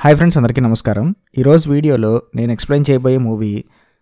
Hi friends, అందరికీ నమస్కారం. ఈరోజు వీడియోలో నేను ఎక్స్ప్లెయిన్ చేయబోయే movie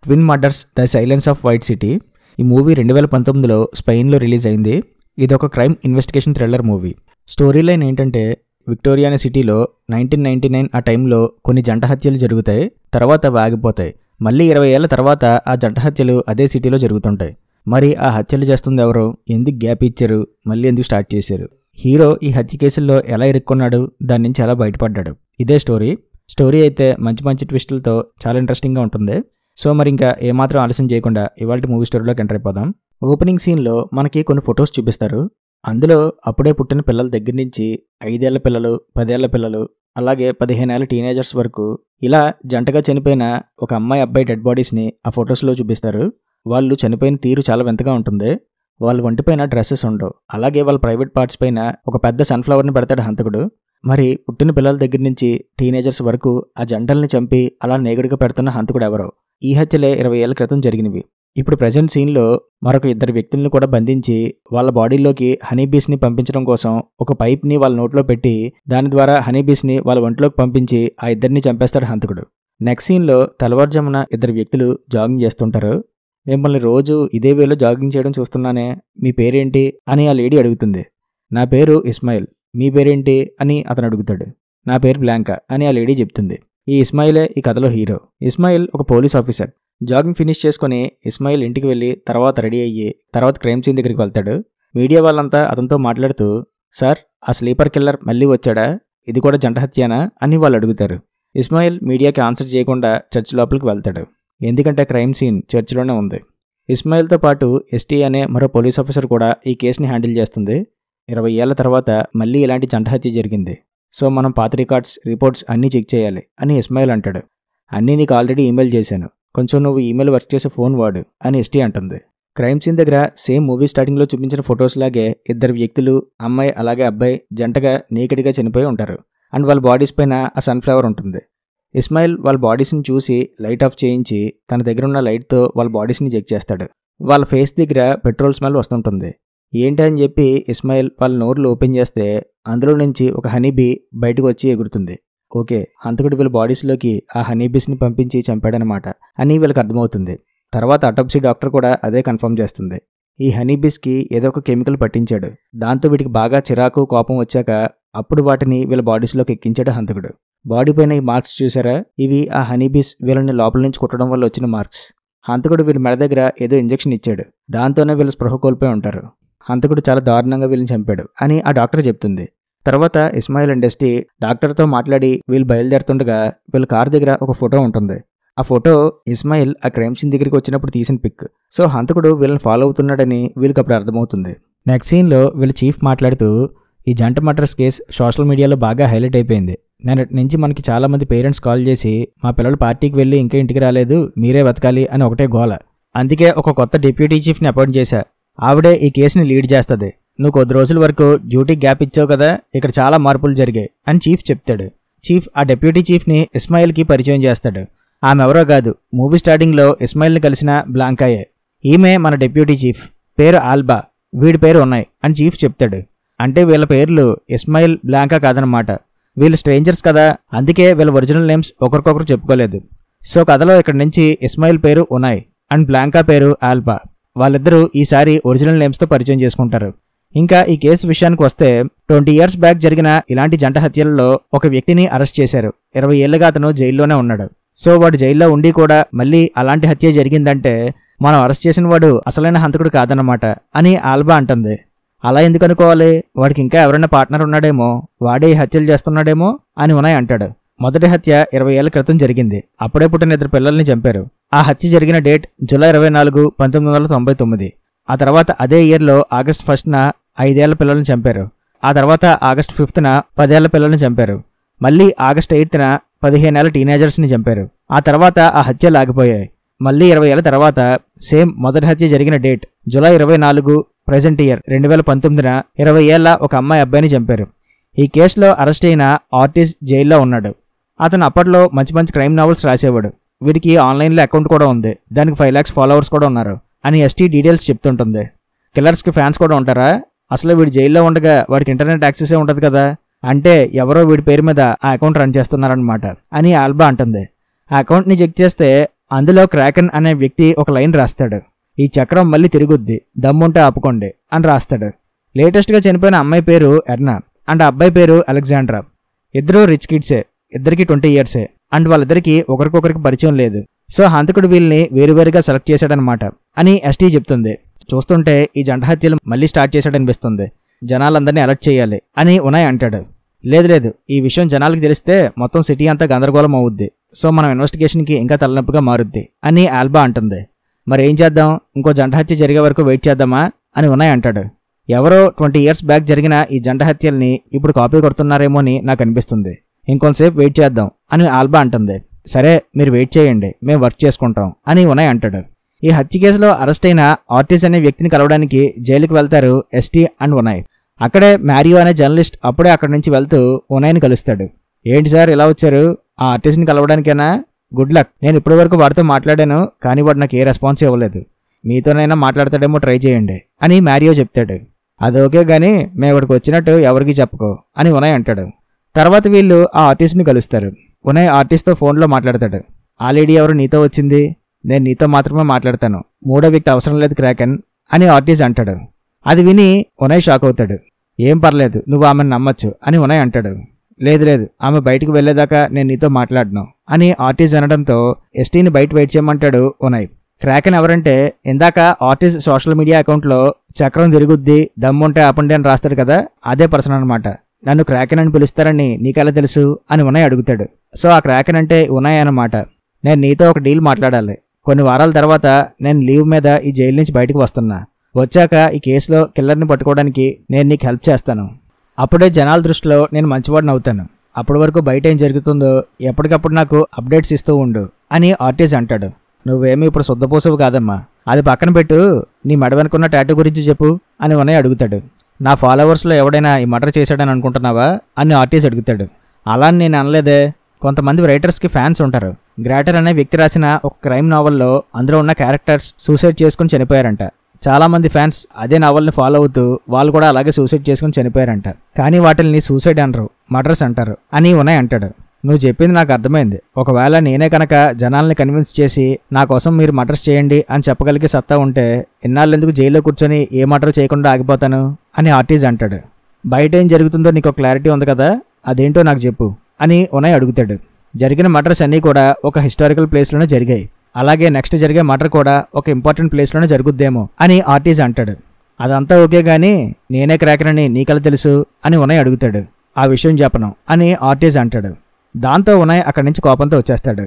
twin murders the silence off white city. ఈ మూవీ 2019లో స్పెయిన్లో రిలీజ్ అయింది. ఇది ఒక crime investigation thriller movie. Story line ఏంటంటే, విక్టోరియా అనే సిటీలో 1999 ఆ టైంలో కొన్ని జంట హత్యలు జరుగుతాయి. తర్వాత ఆగిపోతాయి. మళ్ళీ 20 ఏళ్ల తర్వాత ఆ జంట హత్యలు అదే సిటీలో జరుగుతుంటాయి. మరి ఆ హత్యలు చేస్తుంది ఎవరో, ఎందుకు గ్యాప్ ఇచ్చారు, మళ్ళీ ఎందుకు స్టార్ట్ చేశారు, హీరో ఈ హత్య కేసుల్లో ఎలా ఇరుక్కున్నాడు, దాని నుంచి ఎలా బయటపడ్డాడు, ఇదే స్టోరీ అయితే మంచి మంచి ట్విస్టులతో చాలా ఇంట్రెస్టింగ్గా ఉంటుంది. సో మరి ఇంకా ఏమాత్రం ఆలస్యం చేయకుండా ఇవాళ మూవీ స్టోరీలోకి ఎంటర్ అయిపోదాం. ఓపెనింగ్ సీన్లో మనకి కొన్ని ఫొటోస్ చూపిస్తారు. అందులో అప్పుడే పుట్టిన పిల్లల దగ్గర నుంచి 5 ఏళ్ల పిల్లలు, 10 ఏళ్ల పిల్లలు, అలాగే 15 ఏళ్ల టీనేజర్స్ వరకు ఇలా జంటగా చనిపోయిన ఒక అమ్మాయి అబ్బాయి డెడ్ బాడీస్ని ఆ ఫొటోస్లో చూపిస్తారు. వాళ్ళు చనిపోయిన తీరు చాలా వింతగా ఉంటుంది. వాళ్ళ ఒంటిపైన డ్రెస్సెస్ ఉండవు. అలాగే వాళ్ళ ప్రైవేట్ పార్ట్స్ పైన ఒక పెద్ద సన్ఫ్లవర్ని పెడతాడు హంతకుడు. మరి పుట్టిన పిల్లల దగ్గర నుంచి టీనేజర్స్ వరకు ఆ జంటల్ని చంపి అలా నేగుడిగా పెడుతున్న హంతకుడు ఎవరో. ఈ హత్యలే 20 ఏళ్ల క్రితం జరిగినవి. ఇప్పుడు ప్రజెంట్ సీన్లో మరొక 2 వ్యక్తులను కూడా బంధించి వాళ్ళ బాడీలోకి హనీబీస్ని పంపించడం కోసం ఒక పైప్ని వాళ్ళ నోట్లో పెట్టి దాని ద్వారా హనీబీస్ని వాళ్ళ ఒంట్లోకి పంపించి ఆ ఇద్దరిని చంపేస్తాడు హంతకుడు. నెక్స్ట్ సీన్లో తెల్లవారుజామున 2 వ్యక్తులు జాగింగ్ చేస్తుంటారు. మిమ్మల్ని రోజు ఇదే వేలో జాగింగ్ చేయడం చూస్తున్నానే, మీ పేరేంటి అని ఆ లేడీ అడుగుతుంది. నా పేరు ఇస్మాయిల్, మీ పేరేంటి అని అతను అడుగుతాడు. నా పేరు బ్లాంకా అని ఆ లేడీ చెప్తుంది. ఈ ఇస్మాయిలే ఈ కథలో హీరో. ఇస్మాయిల్ ఒక పోలీస్ ఆఫీసర్. జాగింగ్ ఫినిష్ చేసుకుని ఇస్మాయిల్ ఇంటికి వెళ్ళి తర్వాత రెడీ అయ్యి తర్వాత క్రైమ్ సీన్ దగ్గరికి వెళ్తాడు. మీడియా వాళ్ళంతా అతనితో మాట్లాడుతూ, సార్ ఆ స్లీపర్ కిల్లర్ మళ్ళీ వచ్చాడా, ఇది కూడా జంట హత్యానా అని వాళ్ళు అడుగుతారు. ఇస్మాయిల్ మీడియాకి ఆన్సర్ చేయకుండా చర్చ్ లోపలికి వెళ్తాడు. ఎందుకంటే క్రైమ్ సీన్ చర్చిలోనే ఉంది. ఇస్మాయిల్తో పాటు ఎస్టీ అనే మరో పోలీస్ ఆఫీసర్ కూడా ఈ కేసుని హ్యాండిల్ చేస్తుంది. 20 ఏళ్ల తర్వాత మళ్ళీ ఇలాంటి జంట హత్య జరిగింది. సో మనం పాత రిపోర్ట్స్ అన్నీ చెక్ చేయాలి అని ఇస్మాయిల్ అంటాడు. అన్నీ నీకు ఆల్రెడీ ఈమెయిల్ చేశాను, కొంచెం నువ్వు ఈమెయిల్ వర్క్ చేసే ఫోన్ వాడు అని ఎస్టీ అంటుంది. క్రైమ్ సీన్ దగ్గర సేమ్ మూవీ స్టార్టింగ్లో చూపించిన ఫొటోస్ లాగే 2 వ్యక్తులు, అమ్మాయి అలాగే అబ్బాయి జంటగా నేకెడ్గా చనిపోయి ఉంటారు. అండ్ వాళ్ళ బాడీస్ పైన ఆ సన్ఫ్లవర్ ఉంటుంది. ఇస్మాయిల్ వాళ్ళ బాడీస్ని చూసి లైట్ ఆఫ్ చేయించి తన దగ్గర ఉన్న లైట్తో వాళ్ళ బాడీస్ని చెక్ చేస్తాడు. వాళ్ళ ఫేస్ దగ్గర పెట్రోల్ స్మెల్ వస్తుంటుంది. ఏంటి అని చెప్పి ఇస్మాయిల్ వాళ్ళ నోర్లు ఓపెన్ చేస్తే అందులో నుంచి ఒక హనీబీ బయటకు వచ్చి ఎగురుతుంది. ఓకే, హంతకుడు వీళ్ళ బాడీస్లోకి ఆ హనీబీస్ని పంపించి చంపాడనమాట అని వీళ్ళకి అర్థమవుతుంది. తర్వాత అటాప్సీ డాక్టర్ కూడా అదే కన్ఫర్మ్ చేస్తుంది. ఈ హనీబీస్కి ఏదో ఒక కెమికల్ పట్టించాడు. దాంతో వీటికి బాగా చిరాకు కోపం వచ్చాక అప్పుడు వాటిని వీళ్ళ బాడీస్లోకి ఎక్కించాడు హంతకుడు. బాడీ పైన ఈ మార్క్స్ చూసారా, ఇవి ఆ హనీబీస్ వీళ్ళని లోపల నుంచి కుట్టడం వల్ల వచ్చిన మార్క్స్. హంతకుడు వీళ్ళ మెడ దగ్గర ఏదో ఇంజెక్షన్ ఇచ్చాడు. దాంతోనే వీళ్ళు స్పృహ కోల్పోయి ఉంటారు. హంతకుడు చాలా దారుణంగా వీళ్ళని చంపాడు అని ఆ డాక్టర్ చెప్తుంది. తర్వాత ఇస్మాయిల్ అండ్ ఎస్టీ డాక్టర్తో మాట్లాడి వీళ్ళు బయలుదేరుతుండగా వీళ్ళ కార్ దగ్గర ఒక ఫోటో ఉంటుంది. ఆ ఫోటో ఇస్మాయిల్ ఆ క్రైమ్ సీన్ దగ్గరికి వచ్చినప్పుడు తీసిన పిక్. సో హంతకుడు వీళ్ళని ఫాలో అవుతున్నాడని వీళ్ళకి అప్పుడు అర్థమవుతుంది. నెక్స్ట్ సీన్లో వీళ్ళ చీఫ్ మాట్లాడుతూ, ఈ జంట మర్డర్స్ కేసు సోషల్ మీడియాలో బాగా హైలైట్ అయిపోయింది. నేనటి నుంచి మనకి చాలామంది పేరెంట్స్ కాల్ చేసి మా పిల్లలు పార్టీకి వెళ్ళి ఇంకా ఇంటికి రాలేదు, మీరే బతకాలి అని ఒకటే గోల. అందుకే ఒక కొత్త డిప్యూటీ చీఫ్ని అపాయింట్ చేశా. ఆవిడే ఈ కేసుని లీడ్ చేస్తుంది. నువ్వు కొద్ది రోజుల వరకు డ్యూటీ గ్యాప్ ఇచ్చావు కదా, ఇక్కడ చాలా మార్పులు జరిగాయి అని చీఫ్ చెప్తాడు. చీఫ్ ఆ డిప్యూటీ చీఫ్ని ఇస్మాయిల్కి పరిచయం చేస్తాడు. ఆమె ఎవరో కాదు, మూవీ స్టార్టింగ్లో ఇస్మాయిల్ని కలిసిన బ్లాంకాయే. ఈమె మన డిప్యూటీ చీఫ్, పేరు ఆల్బా, వీడి పేరు ఉన్నాయి అని చీఫ్ చెప్తాడు. అంటే వీళ్ళ పేర్లు ఇస్మాయిల్, బ్లాంకా కాదనమాట. వీళ్ళు స్ట్రేంజర్స్ కదా, అందుకే వీళ్ళ ఒరిజినల్ నేమ్స్ ఒకరికొకరు చెప్పుకోలేదు. సో కథలో ఇక్కడ నుంచి ఇస్మాయిల్ పేరు ఉన్నాయ్ అండ్ బ్లాంకా పేరు ఆల్బా. వాళ్ళిద్దరూ ఈసారి ఒరిజినల్ నేమ్స్తో పరిచయం చేసుకుంటారు. ఇంకా ఈ కేసు విషయానికి వస్తే 20 years బ్యాక్ జరిగిన ఇలాంటి జంట హత్యలలో ఒక వ్యక్తిని అరెస్ట్ చేశారు. 20 ఏళ్లుగా అతను జైల్లోనే ఉన్నాడు. సో వాడు జైల్లో ఉండి కూడా మళ్ళీ అలాంటి హత్య జరిగిందంటే మనం అరెస్ట్ చేసిన వాడు అసలైన హంతకుడు కాదన్నమాట అని ఆల్బా అంటుంది. అలా ఎందుకు అనుకోవాలి, వాడికి ఇంకా ఎవరైనా పార్ట్నర్ ఉన్నాడేమో, వాడే ఈ హత్యలు చేస్తున్నాడేమో అని ఉన్నాయి అంటాడు. మొదటి హత్య 20 ఏళ్ల క్రితం జరిగింది. అప్పుడే పుట్టిన 2 పిల్లల్ని చంపారు. ఆ హత్య జరిగిన డేట్ జూలై 24, 1999. ఆ తర్వాత అదే ఇయర్లో ఆగస్ట్ 1న 5 ఏళ్ల పిల్లల్ని చంపారు. ఆ తర్వాత ఆగస్ట్ 5న 10 ఏళ్ల పిల్లల్ని చంపారు. మళ్ళీ ఆగస్ట్ 8న 15 ఏళ్ల టీనేజర్స్ని చంపారు. ఆ తర్వాత ఆ హత్యలు ఆగిపోయాయి. మళ్ళీ 20 ఏళ్ల తర్వాత సేమ్ మొదటి హత్య జరిగిన డేట్ జూలై 24, ప్రెజెంట్ ఇయర్ 2019న 20 ఏళ్ల ఒక అమ్మాయి అబ్బాయిని చంపారు. ఈ కేసులో అరెస్ట్ అయిన ఆర్టిస్ట్ జైల్లో ఉన్నాడు. అతను అప్పట్లో మంచి మంచి క్రైమ్ నావెల్స్ రాసేవాడు. వీడికి ఆన్లైన్లో అకౌంట్ కూడా ఉంది, దానికి 5 lakhs ఫాలోవర్స్ కూడా ఉన్నారు అని ఎస్టీ డీటెయిల్స్ చెప్తుంటుంది. కిల్లర్స్కి ఫ్యాన్స్ కూడా ఉంటారా, అసలు వీడు జైల్లో ఉండగా వాడికి ఇంటర్నెట్ యాక్సెసే ఉంటుంది కదా అంటే ఎవరో వీడి పేరు మీద ఆ అకౌంట్ రన్ చేస్తున్నారనమాట అని ఆల్బా అంటుంది. ఆ అకౌంట్ని చెక్ చేస్తే అందులో క్రాకెన్ అనే వ్యక్తి ఒక లైన్ రాస్తాడు. ఈ చక్రం మళ్ళీ తిరుగుద్ది, దమ్ముంటే ఆపుకోండి అని రాస్తాడు. లేటెస్ట్గా చనిపోయిన అమ్మాయి పేరు ఎర్నా అండ్ అబ్బాయి పేరు అలెగ్జాండ్రా. ఇద్దరు రిచ్ కిడ్సే, ఇద్దరికి 20 years అండ్ వాళ్ళిద్దరికి ఒకరికొకరికి పరిచయం లేదు. సో హంతకుడు వీళ్ళని వేరువేరుగా సెలెక్ట్ చేశాడనమాట అని ఎస్టీ చెప్తుంది. చూస్తుంటే ఈ జంట హత్యలు మళ్ళీ స్టార్ట్ చేశాడనిపిస్తుంది. జనాలందరినీ అలర్ట్ చేయాలి అని ఉనాయ్ అంటాడు. లేదు, ఈ విషయం జనాలకు తెలిస్తే మొత్తం సిటీ అంతా గందరగోళం అవుద్ది. సో మనం ఇన్వెస్టిగేషన్కి ఇంకా తలనొప్పిగా మారుద్ది అని ఆల్బా అంటుంది. మరి ఏం చేద్దాం, ఇంకో జంట హత్య జరిగే వరకు వెయిట్ చేద్దామా అని ఉనాయ్ అంటాడు. ఎవరో 20 years బ్యాక్ జరిగిన ఈ జంట హత్యల్ని ఇప్పుడు కాపీ కొడుతున్నారేమో అని నాకు అనిపిస్తుంది. ఇంకొంతసేపు వెయిట్ చేద్దాం అని ఆల్బా అంటుంది. సరే మీరు వెయిట్ చేయండి, మేము వర్క్ చేసుకుంటాం అని ఉనాయ్ అంటాడు. ఈ హత్య కేసులో అరెస్ట్ అయిన ఆర్టిస్ అనే వ్యక్తిని కలవడానికి జైలుకి వెళ్తారు ఎస్టీ అండ్ ఉనాయ్. అక్కడే మ్యారియో అనే జర్నలిస్ట్ అప్పుడే అక్కడి నుంచి వెళ్తూ ఉనాయ్ని కలుస్తాడు. ఏంటి సార్ ఇలా వచ్చారు, ఆ ఆర్టిస్ట్ని కలవడానికేనా? Good luck. నేను ఇప్పటి వరకు వాడితో మాట్లాడాను, కానీ వాడు నాకు ఏ రెస్పాన్స్ ఇవ్వలేదు. మీతోనైనా మాట్లాడతాడేమో ట్రై చేయండి అని మ్యారియో చెప్తాడు. అది ఓకే గానీ మేము ఇక్కడికి వచ్చినట్టు ఎవరికి చెప్పుకో అని ఉనాయ్ అంటాడు. తర్వాత వీళ్ళు ఆ ఆర్టిస్ట్ని కలుస్తారు. ఉనాయ్ ఆర్టిస్ట్తో ఫోన్లో మాట్లాడతాడు. ఆ లేడీ ఎవరు నీతో వచ్చింది? నేను నీతో మాత్రమే మాట్లాడతాను, మూడో వ్యక్తి అవసరం లేదు క్రాకెన్ అని ఆర్టిస్ట్ అంటాడు. అది విని ఉనాయ్ షాక్ అవుతాడు. ఏం పర్లేదు, నువ్వు ఆమెను నమ్మచ్చు అని ఉనాయ్ అంటాడు. లేదు, ఆమె బయటకు వెళ్లేదాకా నేను నీతో మాట్లాడను అని ఆర్టిస్ట్ అనడంతో ఎస్టీని బయట వెయిట్ చేయమంటాడు ఉనాయ్. క్రాకెన్ ఎవరంటే ఇందాక ఆర్టిస్ట్ సోషల్ మీడియా అకౌంట్లో చక్రం తిరుగుద్ది, దమ్ముంటే ఆపండి అని రాస్తాడు కదా, అదే పర్సన్ అనమాట. నన్ను క్రాకెన్ అని పిలుస్తారని నీకెలా తెలుసు అని ఉనాయ్ అడుగుతాడు. సో ఆ క్రాకెన్ అంటే ఉనాయ్ అన్నమాట. నేను నీతో ఒక డీల్ మాట్లాడాలి. కొన్ని వారాల తర్వాత నేను లీవ్ మీద ఈ జైలు నుంచి బయటకు వస్తున్నా. వచ్చాక ఈ కేసులో కిల్లర్ని పట్టుకోవడానికి నేను నీకు హెల్ప్ చేస్తాను. అప్పుడే జనాల దృష్టిలో నేను మంచివాడిని అవుతాను. అప్పటి వరకు బయట ఏం జరుగుతుందో ఎప్పటికప్పుడు నాకు అప్డేట్స్ ఇస్తూ ఉండు అని ఆర్టిస్ట్ అంటాడు. నువ్వేమీ ఇప్పుడు శుద్ధపూసవు కాదమ్మా, అది పక్కన పెట్టు, నీ మెడ వెనుకున్న టాటూ గురించి చెప్పు అని ఉనాయ్ అడుగుతాడు. నా ఫాలోవర్స్లో ఎవడైనా ఈ మర్డర్ చేశాడని అనుకుంటున్నావా అని ఆర్టిస్ట్ అడుగుతాడు. అలా నేను అనలేదే. కొంతమంది రైటర్స్కి ఫ్యాన్స్ ఉంటారు. గ్రాటర్ అనే వ్యక్తి రాసిన ఒక క్రైమ్ నావల్లో అందులో ఉన్న క్యారెక్టర్స్ సూసైడ్ చేసుకుని చనిపోయారంట. చాలామంది ఫ్యాన్స్ అదే నావల్ని ఫాలో అవుతూ వాళ్ళు కూడా అలాగే సూసైడ్ చేసుకుని చనిపోయారంట. కానీ వాటిని సూసైడ్ అనరు, మర్డర్స్ అంటారు అని ఉనాయ్ అంటాడు. నువ్వు చెప్పింది నాకు అర్థమైంది. ఒకవేళ నేనే కనుక జనాల్ని కన్విన్స్ చేసి నా కోసం మీరు మర్డర్స్ చేయండి అని చెప్పగలిగే సత్తా ఉంటే ఇన్నాళ్ళెందుకు జైల్లో కూర్చొని ఏ మర్డర్ చేయకుండా ఆగిపోతాను అని ఆర్టిస్ట్ అంటాడు. బయట ఏం జరుగుతుందో నీకు క్లారిటీ ఉంది కదా, అదేంటో నాకు చెప్పు అని ఉనాయ్ అడుగుతాడు. జరిగిన మర్డర్స్ అన్నీ కూడా ఒక హిస్టారికల్ ప్లేస్లోనే జరిగాయి. అలాగే నెక్స్ట్ జరిగే మర్డర్ కూడా ఒక ఇంపార్టెంట్ ప్లేస్లోనే జరుగుద్దేమో అని ఆర్టిస్ట్ అంటాడు. అదంతా ఓకే గానీ నేనే క్రాకెన్ అని నీకెలా తెలుసు అని ఉనాయ్ అడుగుతాడు. ఆ విషయం చెప్పను అని ఆర్టిస్ట్ అంటాడు. దాంతో ఉనాయ్ అక్కడి నుంచి కోపంతో వచ్చేస్తాడు.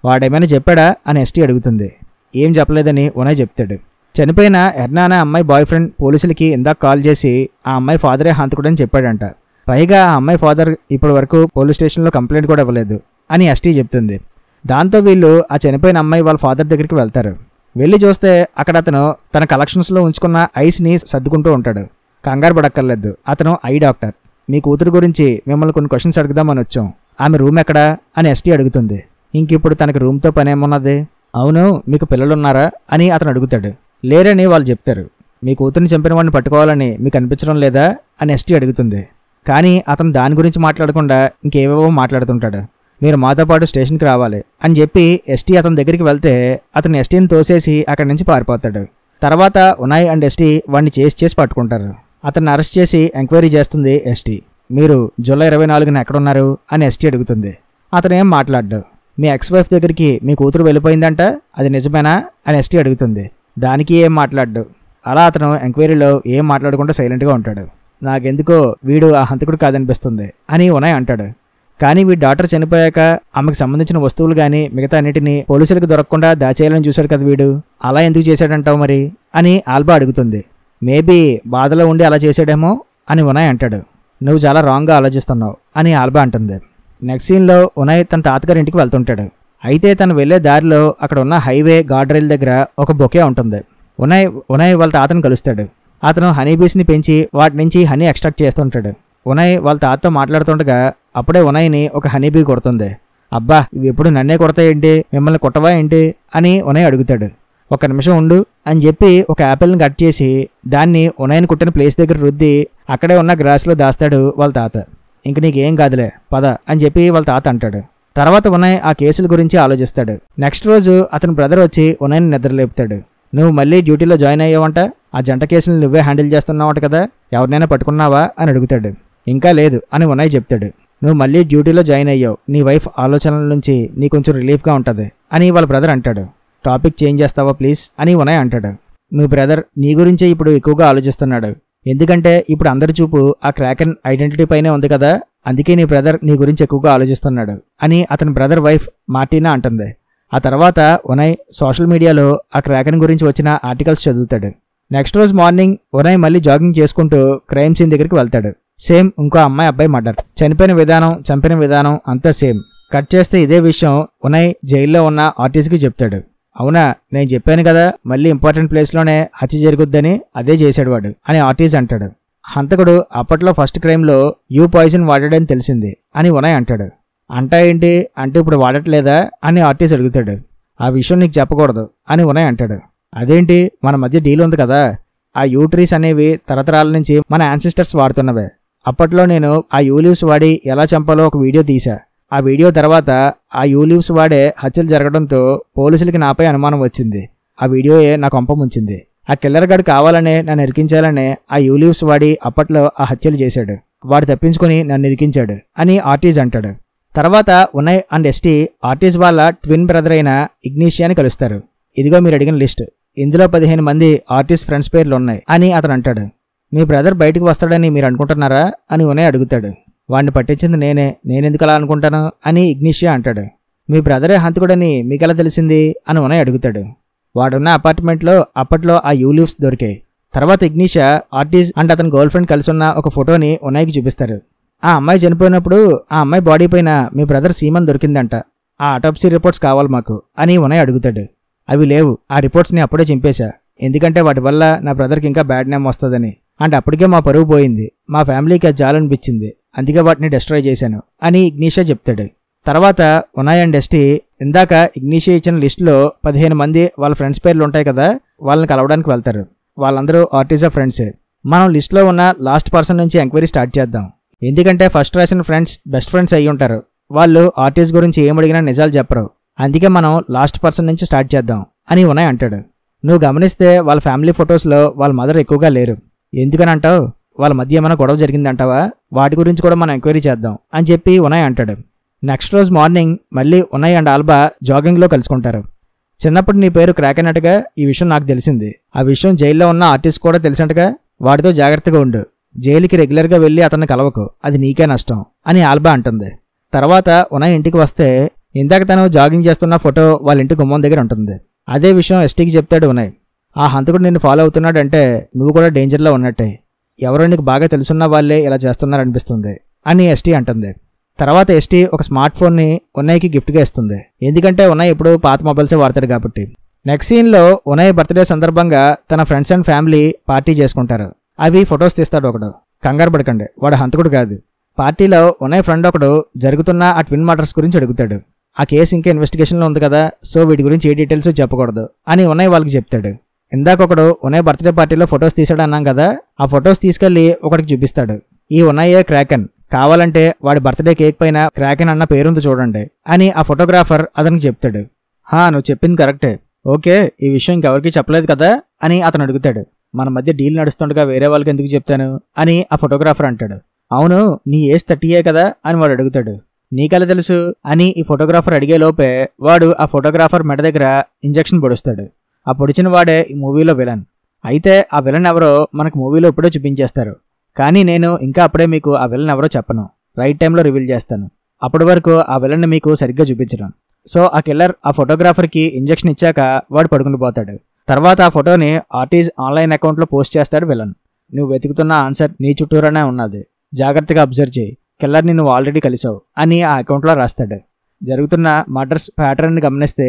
వాడేమైనా చెప్పాడా అని ఎస్టీ అడుగుతుంది. ఏం చెప్పలేదని ఉనాయ్ చెప్తాడు. చనిపోయిన ఎర్నా అనే అమ్మాయి బాయ్ ఫ్రెండ్ పోలీసులకి ఇందాక కాల్ చేసి ఆ అమ్మాయి ఫాదరే హంతకుడని చెప్పాడంట. పైగా ఆ అమ్మాయి ఫాదర్ ఇప్పటి వరకు పోలీస్ స్టేషన్లో కంప్లైంట్ కూడా ఇవ్వలేదు అని ఎస్టీ చెప్తుంది. దాంతో వీళ్ళు ఆ చనిపోయిన అమ్మాయి వాళ్ళ ఫాదర్ దగ్గరికి వెళ్తారు. వెళ్ళి చూస్తే అక్కడ అతను తన కలెక్షన్స్లో ఉంచుకున్న ఐస్ని సర్దుకుంటూ ఉంటాడు. కంగారు పడక్కర్లేదు, అతను ఐ డాక్టర్. మీ కూతురు గురించి మిమ్మల్ని కొన్ని క్వశ్చన్స్ అడుగుదామని వచ్చాం. ఆమె రూమ్ ఎక్కడా అని ఎస్టీ అడుగుతుంది. ఇంకిప్పుడు తనకి రూమ్తో పని ఏమున్నది? అవును, మీకు పిల్లలున్నారా అని అతను అడుగుతాడు. లేరని వాళ్ళు చెప్తారు. మీ కూతురిని చంపిన వాడిని పట్టుకోవాలని మీకు అనిపించడం లేదా అని ఎస్టీ అడుగుతుంది. కానీ అతను దాని గురించి మాట్లాడకుండా ఇంకేవేవో మాట్లాడుతుంటాడు. మీరు మాతో పాటు స్టేషన్కి రావాలి అని చెప్పి ఎస్టీ అతని దగ్గరికి వెళ్తే అతను ఎస్టీని తోసేసి అక్కడి నుంచి పారిపోతాడు. తర్వాత ఉనాయ్ అండ్ ఎస్టీ వాడిని చేసి పట్టుకుంటారు. అతన్ని అరెస్ట్ చేసి ఎంక్వైరీ చేస్తుంది ఎస్టీ. మీరు జూలై 24న ఎక్కడున్నారు అని ఎస్టీ అడుగుతుంది. అతను ఏం మాట్లాడ్డు. మీ ఎక్స్ వైఫ్ దగ్గరికి మీ కూతురు వెళ్ళిపోయిందంట, అది నిజమేనా అని ఎస్టీ అడుగుతుంది. దానికి ఏం మాట్లాడ్డు. అలా అతను ఎంక్వైరీలో ఏం మాట్లాడకుండా సైలెంట్గా ఉంటాడు. నాకెందుకో వీడు ఆ హంతకుడు కాదనిపిస్తుంది అని ఉనాయ్ అంటాడు. కానీ వీడి డాటర్ చనిపోయాక ఆమెకు సంబంధించిన వస్తువులు కానీ మిగతా అన్నిటినీ పోలీసులకు దొరకకుండా దాచేయాలని చూశాడు కదా వీడు, అలా ఎందుకు చేశాడంటావు మరి అని ఆల్బా అడుగుతుంది. మేబీ బాధలో ఉండి అలా చేశాడేమో అని ఉనాయ్ అంటాడు. నువ్వు చాలా రాంగ్గా ఆలోచిస్తున్నావు అని ఆల్బా అంటుంది. నెక్స్ట్ సీన్లో ఉనాయ్ తన తాతగారి ఇంటికి వెళ్తుంటాడు. అయితే తను వెళ్లే దారిలో అక్కడ ఉన్న హైవే గార్డ్ రైల్ దగ్గర ఒక బొకే ఉంటుంది. ఉనాయ్ వాళ్ళ తాతను కలుస్తాడు. అతను హనీబీస్ని పెంచి వాటి నుంచి హనీ ఎక్స్ట్రాక్ట్ చేస్తుంటాడు. ఉనాయ్ వాళ్ళ తాతతో మాట్లాడుతుండగా అప్పుడే ఉనాయ్ని ఒక హనీబీ కొడుతుంది. అబ్బా, ఇవి ఎప్పుడు నన్నే కొడతాయేంటి, మిమ్మల్ని కొట్టవా ఏంటి అని ఉనాయ్ అడుగుతాడు. ఒక నిమిషం ఉండు అని చెప్పి ఒక యాపిల్ని కట్ చేసి దాన్ని ఉనాయ్ని కుట్టిన ప్లేస్ దగ్గర రుద్ది అక్కడే ఉన్న గ్రాస్లో దాస్తాడు వాళ్ళ తాత. ఇంక నీకేం కాదులే పద అని చెప్పి వాళ్ళ తాత అంటాడు. తర్వాత ఉనయ్ ఆ కేసుల గురించి ఆలోచిస్తాడు. నెక్స్ట్ రోజు అతని బ్రదర్ వచ్చి ఉనయ్ని నిద్రలేపుతాడు. నువ్వు మళ్ళీ డ్యూటీలో జాయిన్ అయ్యావంట, ఆ జంట కేసులు నువ్వే హ్యాండిల్ చేస్తున్నావంట కదా, ఎవరినైనా పట్టుకున్నావా అని అడుగుతాడు. ఇంకా లేదు అని ఉనయ్ చెప్తాడు. నువ్వు మళ్ళీ డ్యూటీలో జాయిన్ అయ్యావు, నీ వైఫ్ ఆలోచనల నుంచి నీ కొంచెం రిలీఫ్గా ఉంటుంది అని వాళ్ళ బ్రదర్ అంటాడు. టాపిక్ చేంజ్ చేస్తావా ప్లీజ్ అని ఉనయ్ అంటాడు. మీ బ్రదర్ నీ గురించే ఇప్పుడు ఎక్కువగా ఆలోచిస్తున్నాడు, ఎందుకంటే ఇప్పుడు అందరి చూపు ఆ క్రాకెన్ ఐడెంటిటీ పైనే ఉంది కదా, అందుకే నీ బ్రదర్ నీ గురించి ఎక్కువగా ఆలోచిస్తున్నాడు అని అతని బ్రదర్ వైఫ్ మార్టినా అంటుంది. ఆ తర్వాత ఉనయ్ సోషల్ మీడియాలో ఆ క్రాకెన్ గురించి వచ్చిన ఆర్టికల్స్ చదువుతాడు. నెక్స్ట్ రోజు మార్నింగ్ ఉనయ్ మళ్ళీ జాగింగ్ చేసుకుంటూ క్రైమ్ సీన్ దగ్గరికి వెళ్తాడు. సేమ్ ఇంకో అబ్బాయి మర్డర్, చనిపోయిన విధానం చంపిన విధానం అంతా సేమ్. కట్ చేస్తే ఇదే విషయం ఉనయ్ జైల్లో ఉన్న ఆర్టిస్ట్కి చెప్తాడు. అవునా, నేను చెప్పాను కదా మళ్ళీ ఇంపార్టెంట్ ప్లేస్లోనే హత్య జరుగుద్దని, అదే చేశాడు వాడు అని ఆర్టిస్ట్ అంటాడు. హంతకుడు అప్పట్లో ఫస్ట్ క్రైమ్లో యూ పాయిజన్ వాడాడని తెలిసింది అని ఉనయ్ అంటాడు. అంటా ఏంటి అంటే ఇప్పుడు వాడట్లేదా అని ఆర్టిస్ట్ అడుగుతాడు. ఆ విషయం నీకు చెప్పకూడదు అని ఉనయ్ అంటాడు. అదేంటి, మన మధ్య డీల్ ఉంది కదా, ఆ యూ ట్రీస్ అనేవి తరతరాల నుంచి మన యాన్సిస్టర్స్ వాడుతున్నవే. అప్పట్లో నేను ఆ యూ లీవ్స్ వాడి ఎలా చంపాలో ఒక వీడియో తీసా. ఆ వీడియో తర్వాత ఆ యూ లీవ్స్ వాడే హత్యలు జరగడంతో పోలీసులకి నాపై అనుమానం వచ్చింది. ఆ వీడియోయే నా కొంప ముంచింది. ఆ కిల్లర్ గాడు కావాలనే నన్ను ఇరికించాలనే ఆ యూ లీవ్స్ వాడి అప్పట్లో ఆ హత్యలు చేశాడు. వాడు తప్పించుకుని నన్ను ఇరికించాడు అని ఆర్టిస్ట్ అంటాడు. తర్వాత ఉనయ్ అండ్ ఎస్టీ ఆర్టిస్ట్ వాళ్ళ ట్విన్ బ్రదర్ అయిన ఇగ్నిషియాని కలుస్తారు. ఇదిగో మీరు అడిగిన లిస్ట్, ఇందులో 15 మంది ఆర్టిస్ట్ ఫ్రెండ్స్ పేర్లు ఉన్నాయి అని అతను అంటాడు. మీ బ్రదర్ బయటకు వస్తాడని మీరు అనుకుంటున్నారా అని ఉనయ్ అడుగుతాడు. వాడిని పట్టించింది నేనెందుకు అలా అనుకుంటాను అని ఇగ్నిషియా అంటాడు. మీ బ్రదరే హంతకుడని మీకెలా తెలిసింది అని ఉనయ్ అడుగుతాడు. వాడున్న అపార్ట్మెంట్లో అప్పట్లో ఆ యూ లీవ్స్ దొరికాయి. తర్వాత ఇగ్నిషియా ఆర్టిస్ట్ అండ్ అతని గర్ల్ ఫ్రెండ్ కలిసి ఉన్న ఒక ఫోటోని ఉనయ్కి చూపిస్తారు. ఆ అమ్మాయి చనిపోయినప్పుడు ఆ అమ్మాయి బాడీ పైన మీ బ్రదర్ సీమన్ దొరికిందంట, ఆ ఆటోప్సీ రిపోర్ట్స్ కావాలి మాకు అని ఉనయ్ అడుగుతాడు. అవి లేవు, ఆ రిపోర్ట్స్ని అప్పుడే చింపేశా, ఎందుకంటే వాటి వల్ల నా బ్రదర్కి ఇంకా బ్యాడ్ నేమ్ వస్తుందని. అంటే అప్పటికే మా పరువు పోయింది, మా ఫ్యామిలీకి అది జాలనిపించింది, అందుకే వాటిని డిస్ట్రాయ్ చేశాను అని ఇగ్నిషియా చెప్తాడు. తర్వాత ఉనయ్ అండ్ ఎస్టీ ఇందాక ఇగ్నిషియా ఇచ్చిన లిస్టులో 15 మంది వాళ్ళ ఫ్రెండ్స్ పేర్లు ఉంటాయి కదా, వాళ్ళని కలవడానికి వెళ్తారు. వాళ్ళందరూ ఆర్టిస్ట్ ఫ్రెండ్సే. మనం లిస్టులో ఉన్న లాస్ట్ పర్సన్ నుంచి ఎంక్వైరీ స్టార్ట్ చేద్దాం, ఎందుకంటే ఫస్ట్ రాసిన ఫ్రెండ్స్ బెస్ట్ ఫ్రెండ్స్ అయ్యి ఉంటారు. వాళ్ళు ఆర్టిస్ట్ గురించి ఏమడిగినా నిజాలు చెప్పరు, అందుకే మనం లాస్ట్ పర్సన్ నుంచి స్టార్ట్ చేద్దాం అని ఉనయ్ అంటాడు. నువ్వు గమనిస్తే వాళ్ళ ఫ్యామిలీ ఫొటోస్లో వాళ్ళ మదర్ ఎక్కువగా లేరు, ఎందుకని అంటావు? వాళ్ళ మధ్య ఏమైనా గొడవ జరిగిందంటావా? వాటి గురించి కూడా మనం ఎంక్వైరీ చేద్దాం అని చెప్పి ఉనయ్ అంటాడు. నెక్స్ట్ రోజు మార్నింగ్ మళ్ళీ ఉనయ్ అండ్ ఆల్బా జాగింగ్లో కలుసుకుంటారు. చిన్నప్పుడు నీ పేరు క్రాకెన్ అన్నట్టుగా ఈ విషయం నాకు తెలిసింది, ఆ విషయం జైల్లో ఉన్న ఆర్టిస్ట్ కూడా తెలిసినట్టుగా, వాడితో జాగ్రత్తగా ఉండు, జైలుకి రెగ్యులర్గా వెళ్ళి అతన్ని కలవకు, అది నీకే నష్టం అని ఆల్బా అంటుంది. తర్వాత ఉనయ్ ఇంటికి వస్తే ఇందాక తను జాగింగ్ చేస్తున్న ఫోటో వాళ్ళ ఇంటి గుమ్మం దగ్గర ఉంటుంది. అదే విషయం ఎస్టీకి చెప్తాడు ఉనయ్. ఆ హంతకుడు నిన్ను ఫాలో అవుతున్నాడంటే నువ్వు కూడా డేంజర్లో ఉన్నట్టే, ఎవరో నీకు బాగా తెలుసున్న వాళ్ళే ఇలా చేస్తున్నారనిపిస్తుంది అని ఎస్టీ అంటుంది. తర్వాత ఎస్టీ ఒక స్మార్ట్ ఫోన్ని ఉనయ్కి గిఫ్ట్గా ఇస్తుంది, ఎందుకంటే ఉనయ్ ఇప్పుడు పాత మొబైల్సే వాడతాడు కాబట్టి. నెక్స్ట్ సీన్లో ఉనయ్ బర్త్డే సందర్భంగా తన ఫ్రెండ్స్ అండ్ ఫ్యామిలీ పార్టీ చేసుకుంటారు. అవి ఫొటోస్ తీస్తాడు ఒకడు. కంగారు పడకండి, వాడు హంతకుడు కాదు. పార్టీలో ఉనయ్ ఫ్రెండ్ ఒకడు జరుగుతున్న ఆ ట్విన్ మర్డర్స్ గురించి అడుగుతాడు. ఆ కేసు ఇంకా ఇన్వెస్టిగేషన్లో ఉంది కదా, సో వీటి గురించి ఏ డీటెయిల్స్ చెప్పకూడదు అని ఉనయ్ వాళ్ళకి చెప్తాడు. ఇందాకొకడు ఉనయ్ బర్త్డే పార్టీలో ఫొటోస్ తీసాడు అన్నాం కదా, ఆ ఫొటోస్ తీసుకెళ్లి ఒకటికి చూపిస్తాడు. ఈ ఉనయ్యే క్రాకెన్, కావాలంటే వాడి బర్త్డే కేక్ పైన క్రాకెన్ అన్న పేరుంది చూడండి అని ఆ ఫోటోగ్రాఫర్ అతనికి చెప్తాడు. నువ్వు చెప్పింది కరెక్టే, ఓకే, ఈ విషయం ఇంకెవరికి చెప్పలేదు కదా అని అతను అడుగుతాడు. మన మధ్య డీల్ నడుస్తుండగా వేరే వాళ్ళకి ఎందుకు చెప్తాను అని ఆ ఫోటోగ్రాఫర్ అంటాడు. అవును, నీ ఏజ్ 30 కదా అని వాడు అడుగుతాడు. నీకెలా తెలుసు అని ఈ ఫోటోగ్రాఫర్ అడిగే లోపే వాడు ఆ ఫోటోగ్రాఫర్ మెడ దగ్గర ఇంజెక్షన్ పొడుస్తాడు. ఆ పొడిచిన వాడే ఈ మూవీలో విలన్. అయితే ఆ విలన్ ఎవరో మనకు మూవీలో ఇప్పుడే చూపించేస్తారు, కానీ నేను ఇంకా అప్పుడే మీకు ఆ విలన్ ఎవరో చెప్పను, రైట్ టైంలో రివీల్ చేస్తాను. అప్పటి వరకు ఆ విలన్ని మీకు సరిగ్గా చూపించడం. సో ఆ కిల్లర్ ఆ ఫోటోగ్రాఫర్కి ఇంజెక్షన్ ఇచ్చాక వాడు పడుకుని పోతాడు. తర్వాత ఆ ఫోటోని ఆర్టిస్ట్ ఆన్లైన్ అకౌంట్లో పోస్ట్ చేస్తాడు విలన్. నువ్వు వెతుకుతున్న ఆన్సర్ నీ చుట్టూరానే ఉన్నది, జాగ్రత్తగా అబ్జర్వ్ చేయి, కిల్లర్ని నువ్వు ఆల్రెడీ కలిసావు అని ఆ అకౌంట్లో రాస్తాడు. జరుగుతున్న మర్డర్స్ ప్యాటర్న్ని గమనిస్తే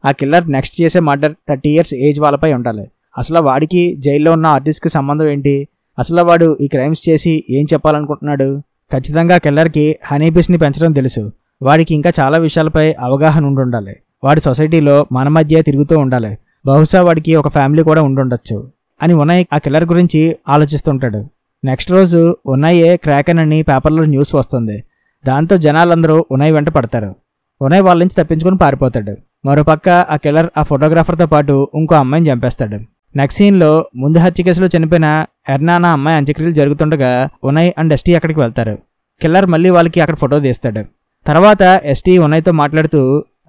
ఆ కిల్లర్ నెక్స్ట్ చేసే మర్డర్ 30 years ఏజ్ వాళ్ళపై ఉండాలి. అసలు వాడికి జైల్లో ఉన్న ఆర్టిస్ట్కి సంబంధం ఏంటి? అసలు వాడు ఈ క్రైమ్స్ చేసి ఏం చెప్పాలనుకుంటున్నాడు? ఖచ్చితంగా కిల్లర్కి హనీబీస్ని పెంచడం తెలుసు. వాడికి ఇంకా చాలా విషయాలపై అవగాహన ఉండాలి. వాడి సొసైటీలో మన మధ్య తిరుగుతూ ఉండాలి. బహుశా వాడికి ఒక ఫ్యామిలీ కూడా ఉండుండొచ్చు అని ఉనయ్ ఆ కిల్లర్ గురించి ఆలోచిస్తుంటాడు. నెక్స్ట్ రోజు ఉనయే క్రాకెన్ అని పేపర్లో న్యూస్ వస్తుంది. దాంతో జనాలందరూ ఉనయ్ వెంట పడతారు. ఉనయ్ వాళ్ళ నుంచి తప్పించుకుని పారిపోతాడు. మరోపక్క ఆ కిల్లర్ ఆ ఫోటోగ్రాఫర్తో పాటు ఇంకో అమ్మాయిని చంపేస్తాడు. నెక్స్ట్ సీన్లో ముందు హత్య కేసులో చనిపోయిన ఎర్నానా అమ్మాయి అంత్యక్రియలు జరుగుతుండగా ఉనయ్ అండ్ ఎస్టీ అక్కడికి వెళ్తారు. కిల్లర్ మళ్ళీ వాళ్ళకి అక్కడ ఫోటో తీస్తాడు. తర్వాత ఎస్టీ ఉనయ్తో మాట్లాడుతూ,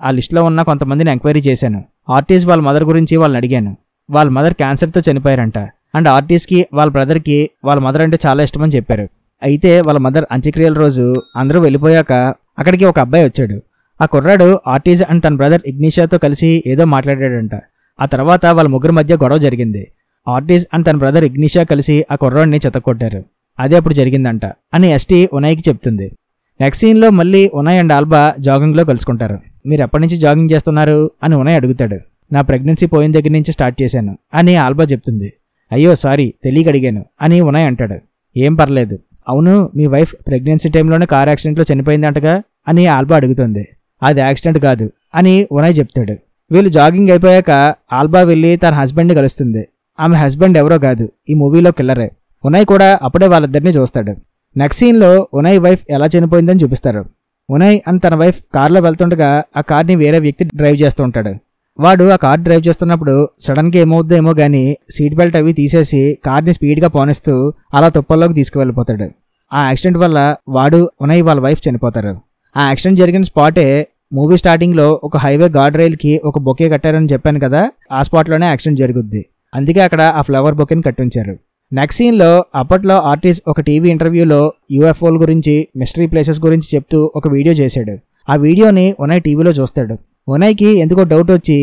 ఆ లిస్టులో ఉన్న కొంతమందిని ఎంక్వైరీ చేశాను. ఆర్టిస్ట్ వాళ్ళ మదర్ గురించి వాళ్ళని అడిగాను. వాళ్ళ మదర్ క్యాన్సర్తో చనిపోయారంట. అండ్ ఆర్టిస్ట్కి వాళ్ళ బ్రదర్కి వాళ్ళ మదర్ అంటే చాలా ఇష్టమని చెప్పారు. అయితే వాళ్ళ మదర్ అంత్యక్రియల రోజు అందరూ వెళ్ళిపోయాక అక్కడికి ఒక అబ్బాయి వచ్చాడు. ఆ కుర్రాడు ఆర్టిస్ట్ అండ్ తన బ్రదర్ ఇగ్నిషియాతో కలిసి ఏదో మాట్లాడాడంట. ఆ తర్వాత వాళ్ళ ముగ్గురు మధ్య గొడవ జరిగింది. ఆర్టిస్ట్ అండ్ తన బ్రదర్ ఇగ్నిషియా కలిసి ఆ కుర్రాడిని చెతక్కొట్టారు. అదే అప్పుడు జరిగిందంట అని ఎస్టీ ఉనయ్కి చెప్తుంది. నెక్స్ట్ సీన్లో మళ్ళీ ఉనయ్ అండ్ ఆల్బా జాగింగ్లో కలుసుకుంటారు. మీరు ఎప్పటి నుంచి జాగింగ్ చేస్తున్నారు అని ఉనయ్ అడుగుతాడు. నా ప్రెగ్నెన్సీ పోయిన దగ్గర నుంచి స్టార్ట్ చేశాను అని ఆల్బా చెప్తుంది. అయ్యో సారీ, తెలియక అడిగాను అని ఉనయ్ అంటాడు. ఏం పర్లేదు. అవును, మీ వైఫ్ ప్రెగ్నెన్సీ టైంలోనే కార్ యాక్సిడెంట్లో చనిపోయిందంటగా అని ఆల్బా అడుగుతుంది. అది యాక్సిడెంట్ కాదు అని ఉనయ్ చెప్తాడు. వీళ్ళు జాగింగ్ అయిపోయాక ఆల్బా వెళ్ళి తన హస్బెండ్ని కలుస్తుంది. ఆమె హస్బెండ్ ఎవరో కాదు, ఈ మూవీలో కిల్లరే. ఉనయ్ కూడా అప్పుడే వాళ్ళిద్దరిని చూస్తాడు. నెక్స్ట్ సీన్లో ఉనయ్ వైఫ్ ఎలా చనిపోయిందని చూపిస్తారు. ఉనయ్ అండ్ తన వైఫ్ కార్లో వెళ్తుండగా ఆ కార్ని వేరే వ్యక్తి డ్రైవ్ చేస్తూ ఉంటాడు. వాడు ఆ కార్ డ్రైవ్ చేస్తున్నప్పుడు సడన్గా ఏమవుద్దో ఏమో కానీ సీట్ బెల్ట్ అవి తీసేసి కార్ని స్పీడ్గా పోనిస్తూ అలా తుప్పల్లోకి తీసుకువెళ్ళిపోతాడు. ఆ యాక్సిడెంట్ వల్ల వాడు ఉనయ్ వాళ్ళ వైఫ్ చనిపోతారు. ఆ యాక్సిడెంట్ జరిగిన స్పాటే మూవీ స్టార్టింగ్లో ఒక హైవే గార్డ్ రైల్కి ఒక బొకే కట్టారని చెప్పాను కదా, ఆ స్పాట్లోనే యాక్సిడెంట్ జరుగుద్ది. అందుకే అక్కడ ఆ ఫ్లవర్ బొకేని కట్టించారు. నెక్స్ట్ సీన్లో అప్పట్లో ఆర్టిస్ట్ ఒక టీవీ ఇంటర్వ్యూలో యూఎఫ్ఓల గురించి, మిస్టరీ ప్లేసెస్ గురించి చెప్తూ ఒక వీడియో చేశాడు. ఆ వీడియోని ఉనయ్ టీవీలో చూస్తాడు. ఉనయ్కి ఎందుకో డౌట్ వచ్చి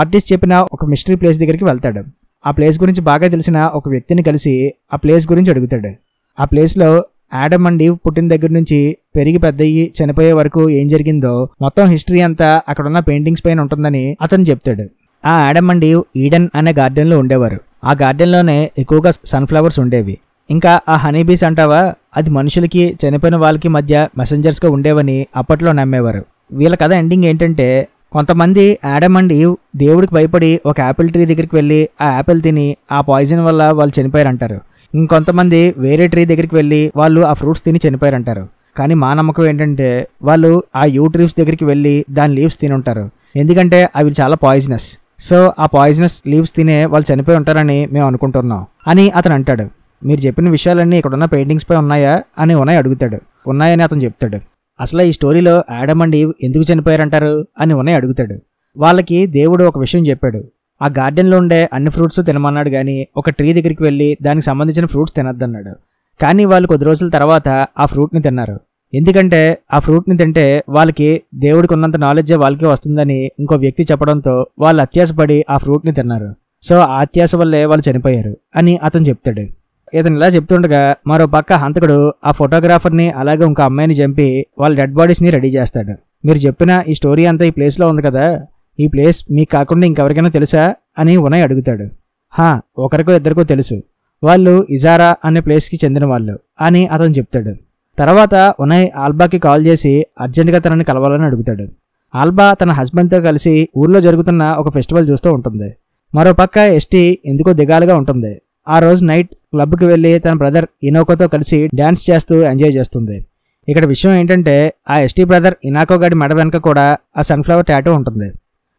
ఆర్టిస్ట్ చెప్పిన ఒక మిస్టరీ ప్లేస్ దగ్గరికి వెళ్తాడు. ఆ ప్లేస్ గురించి బాగా తెలిసిన ఒక వ్యక్తిని కలిసి ఆ ప్లేస్ గురించి అడుగుతాడు. ఆ ప్లేస్లో యాడమ్ అండ్ ఈవ్ పుట్టిన దగ్గర నుంచి పెరిగి పెద్దయ్యి చనిపోయే వరకు ఏం జరిగిందో మొత్తం హిస్టరీ అంతా అక్కడున్న పెయింటింగ్స్ పైన ఉంటుందని అతను చెప్తాడు. ఆ యాడమ్ అండ్ ఈవ్ ఈడెన్ అనే గార్డెన్లో ఉండేవారు. ఆ గార్డెన్లోనే ఎక్కువగా సన్ఫ్లవర్స్ ఉండేవి. ఇంకా ఆ హనీబీస్ అంటావా, అది మనుషులకి చనిపోయిన వాళ్ళకి మధ్య మెసెంజర్స్గా ఉండేవని అప్పట్లో నమ్మేవారు. వీళ్ళ కథ ఎండింగ్ ఏంటంటే, కొంతమంది యాడమ్ అండ్ ఈవ్ దేవుడికి భయపడి ఒక యాపిల్ ట్రీ దగ్గరికి వెళ్ళి ఆ యాపిల్ తిని ఆ పాయిజన్ వల్ల వాళ్ళు చనిపోయారంటారు. ఇంకొంతమంది వేరే ట్రీ దగ్గరికి వెళ్ళి వాళ్ళు ఆ ఫ్రూట్స్ తిని చనిపోయారంటారు. కానీ మా నమ్మకం ఏంటంటే వాళ్ళు ఆ యూ ట్రీస్ దగ్గరికి వెళ్ళి దాని లీవ్స్ తిని ఉంటారు. ఎందుకంటే అవి చాలా పాయిజనస్. సో ఆ పాయిజనస్ లీవ్స్ తినే వాళ్ళు చనిపోయి ఉంటారని మేము అనుకుంటున్నాం అని అతను అంటాడు. మీరు చెప్పిన విషయాలన్నీ ఇక్కడున్న పెయింటింగ్స్ పై ఉన్నాయా అని ఉనయ్ అడుగుతాడు. ఉన్నాయని అతను చెప్తాడు. అసలు ఈ స్టోరీలో యాడమ్ అండ్ ఈవ్ ఎందుకు చనిపోయారంటారు అని ఉనయ్ అడుగుతాడు. వాళ్ళకి దేవుడు ఒక విషయం చెప్పాడు. ఆ గార్డెన్లో ఉండే అన్ని ఫ్రూట్స్ తినమన్నాడు, కానీ ఒక ట్రీ దగ్గరికి వెళ్ళి దానికి సంబంధించిన ఫ్రూట్స్ తినద్దన్నాడు. కానీ వాళ్ళు కొద్ది రోజుల తర్వాత ఆ ఫ్రూట్ని తిన్నారు. ఎందుకంటే ఆ ఫ్రూట్ని తింటే వాళ్ళకి దేవుడికి ఉన్నంత నాలెడ్జే వాళ్ళకి వస్తుందని ఇంకో వ్యక్తి చెప్పడంతో వాళ్ళు అత్యాసపడి ఆ ఫ్రూట్ని తిన్నారు. సో ఆ అత్యాస వల్లే వాళ్ళు చనిపోయారు అని అతను చెప్తాడు. ఇతను ఇలా చెప్తుండగా మరో పక్క హంతకుడు ఆ ఫోటోగ్రాఫర్ని అలాగే ఇంకో అమ్మాయిని చంపి వాళ్ళ డెడ్ బాడీస్ని రెడీ చేస్తాడు. మీరు చెప్పిన ఈ స్టోరీ అంతా ఈ ప్లేస్లో ఉంది కదా, ఈ ప్లేస్ మీకు కాకుండా ఇంకెవరికైనా తెలుసా అని ఉనయ్ అడుగుతాడు. ఒకరికో ఇద్దరికో తెలుసు, వాళ్ళు ఇజారా అనే ప్లేస్కి చెందిన వాళ్ళు అని అతను చెప్తాడు. తర్వాత ఉనయ్ ఆల్బాకి కాల్ చేసి అర్జెంటుగా తనని కలవాలని అడుగుతాడు. ఆల్బా తన హస్బెండ్తో కలిసి ఊర్లో జరుగుతున్న ఒక ఫెస్టివల్ చూస్తూ ఉంటుంది. మరోపక్క ఎస్టీ ఎందుకో దిగాలుగా ఉంటుంది. ఆ రోజు నైట్ క్లబ్కి వెళ్ళి తన బ్రదర్ ఇనోకోతో కలిసి డ్యాన్స్ చేస్తూ ఎంజాయ్ చేస్తుంది. ఇక్కడ విషయం ఏంటంటే ఆ ఎస్టీ బ్రదర్ ఇనాకో గాడి మెడ వెనక కూడా ఆ సన్ఫ్లవర్ టాటూ ఉంటుంది.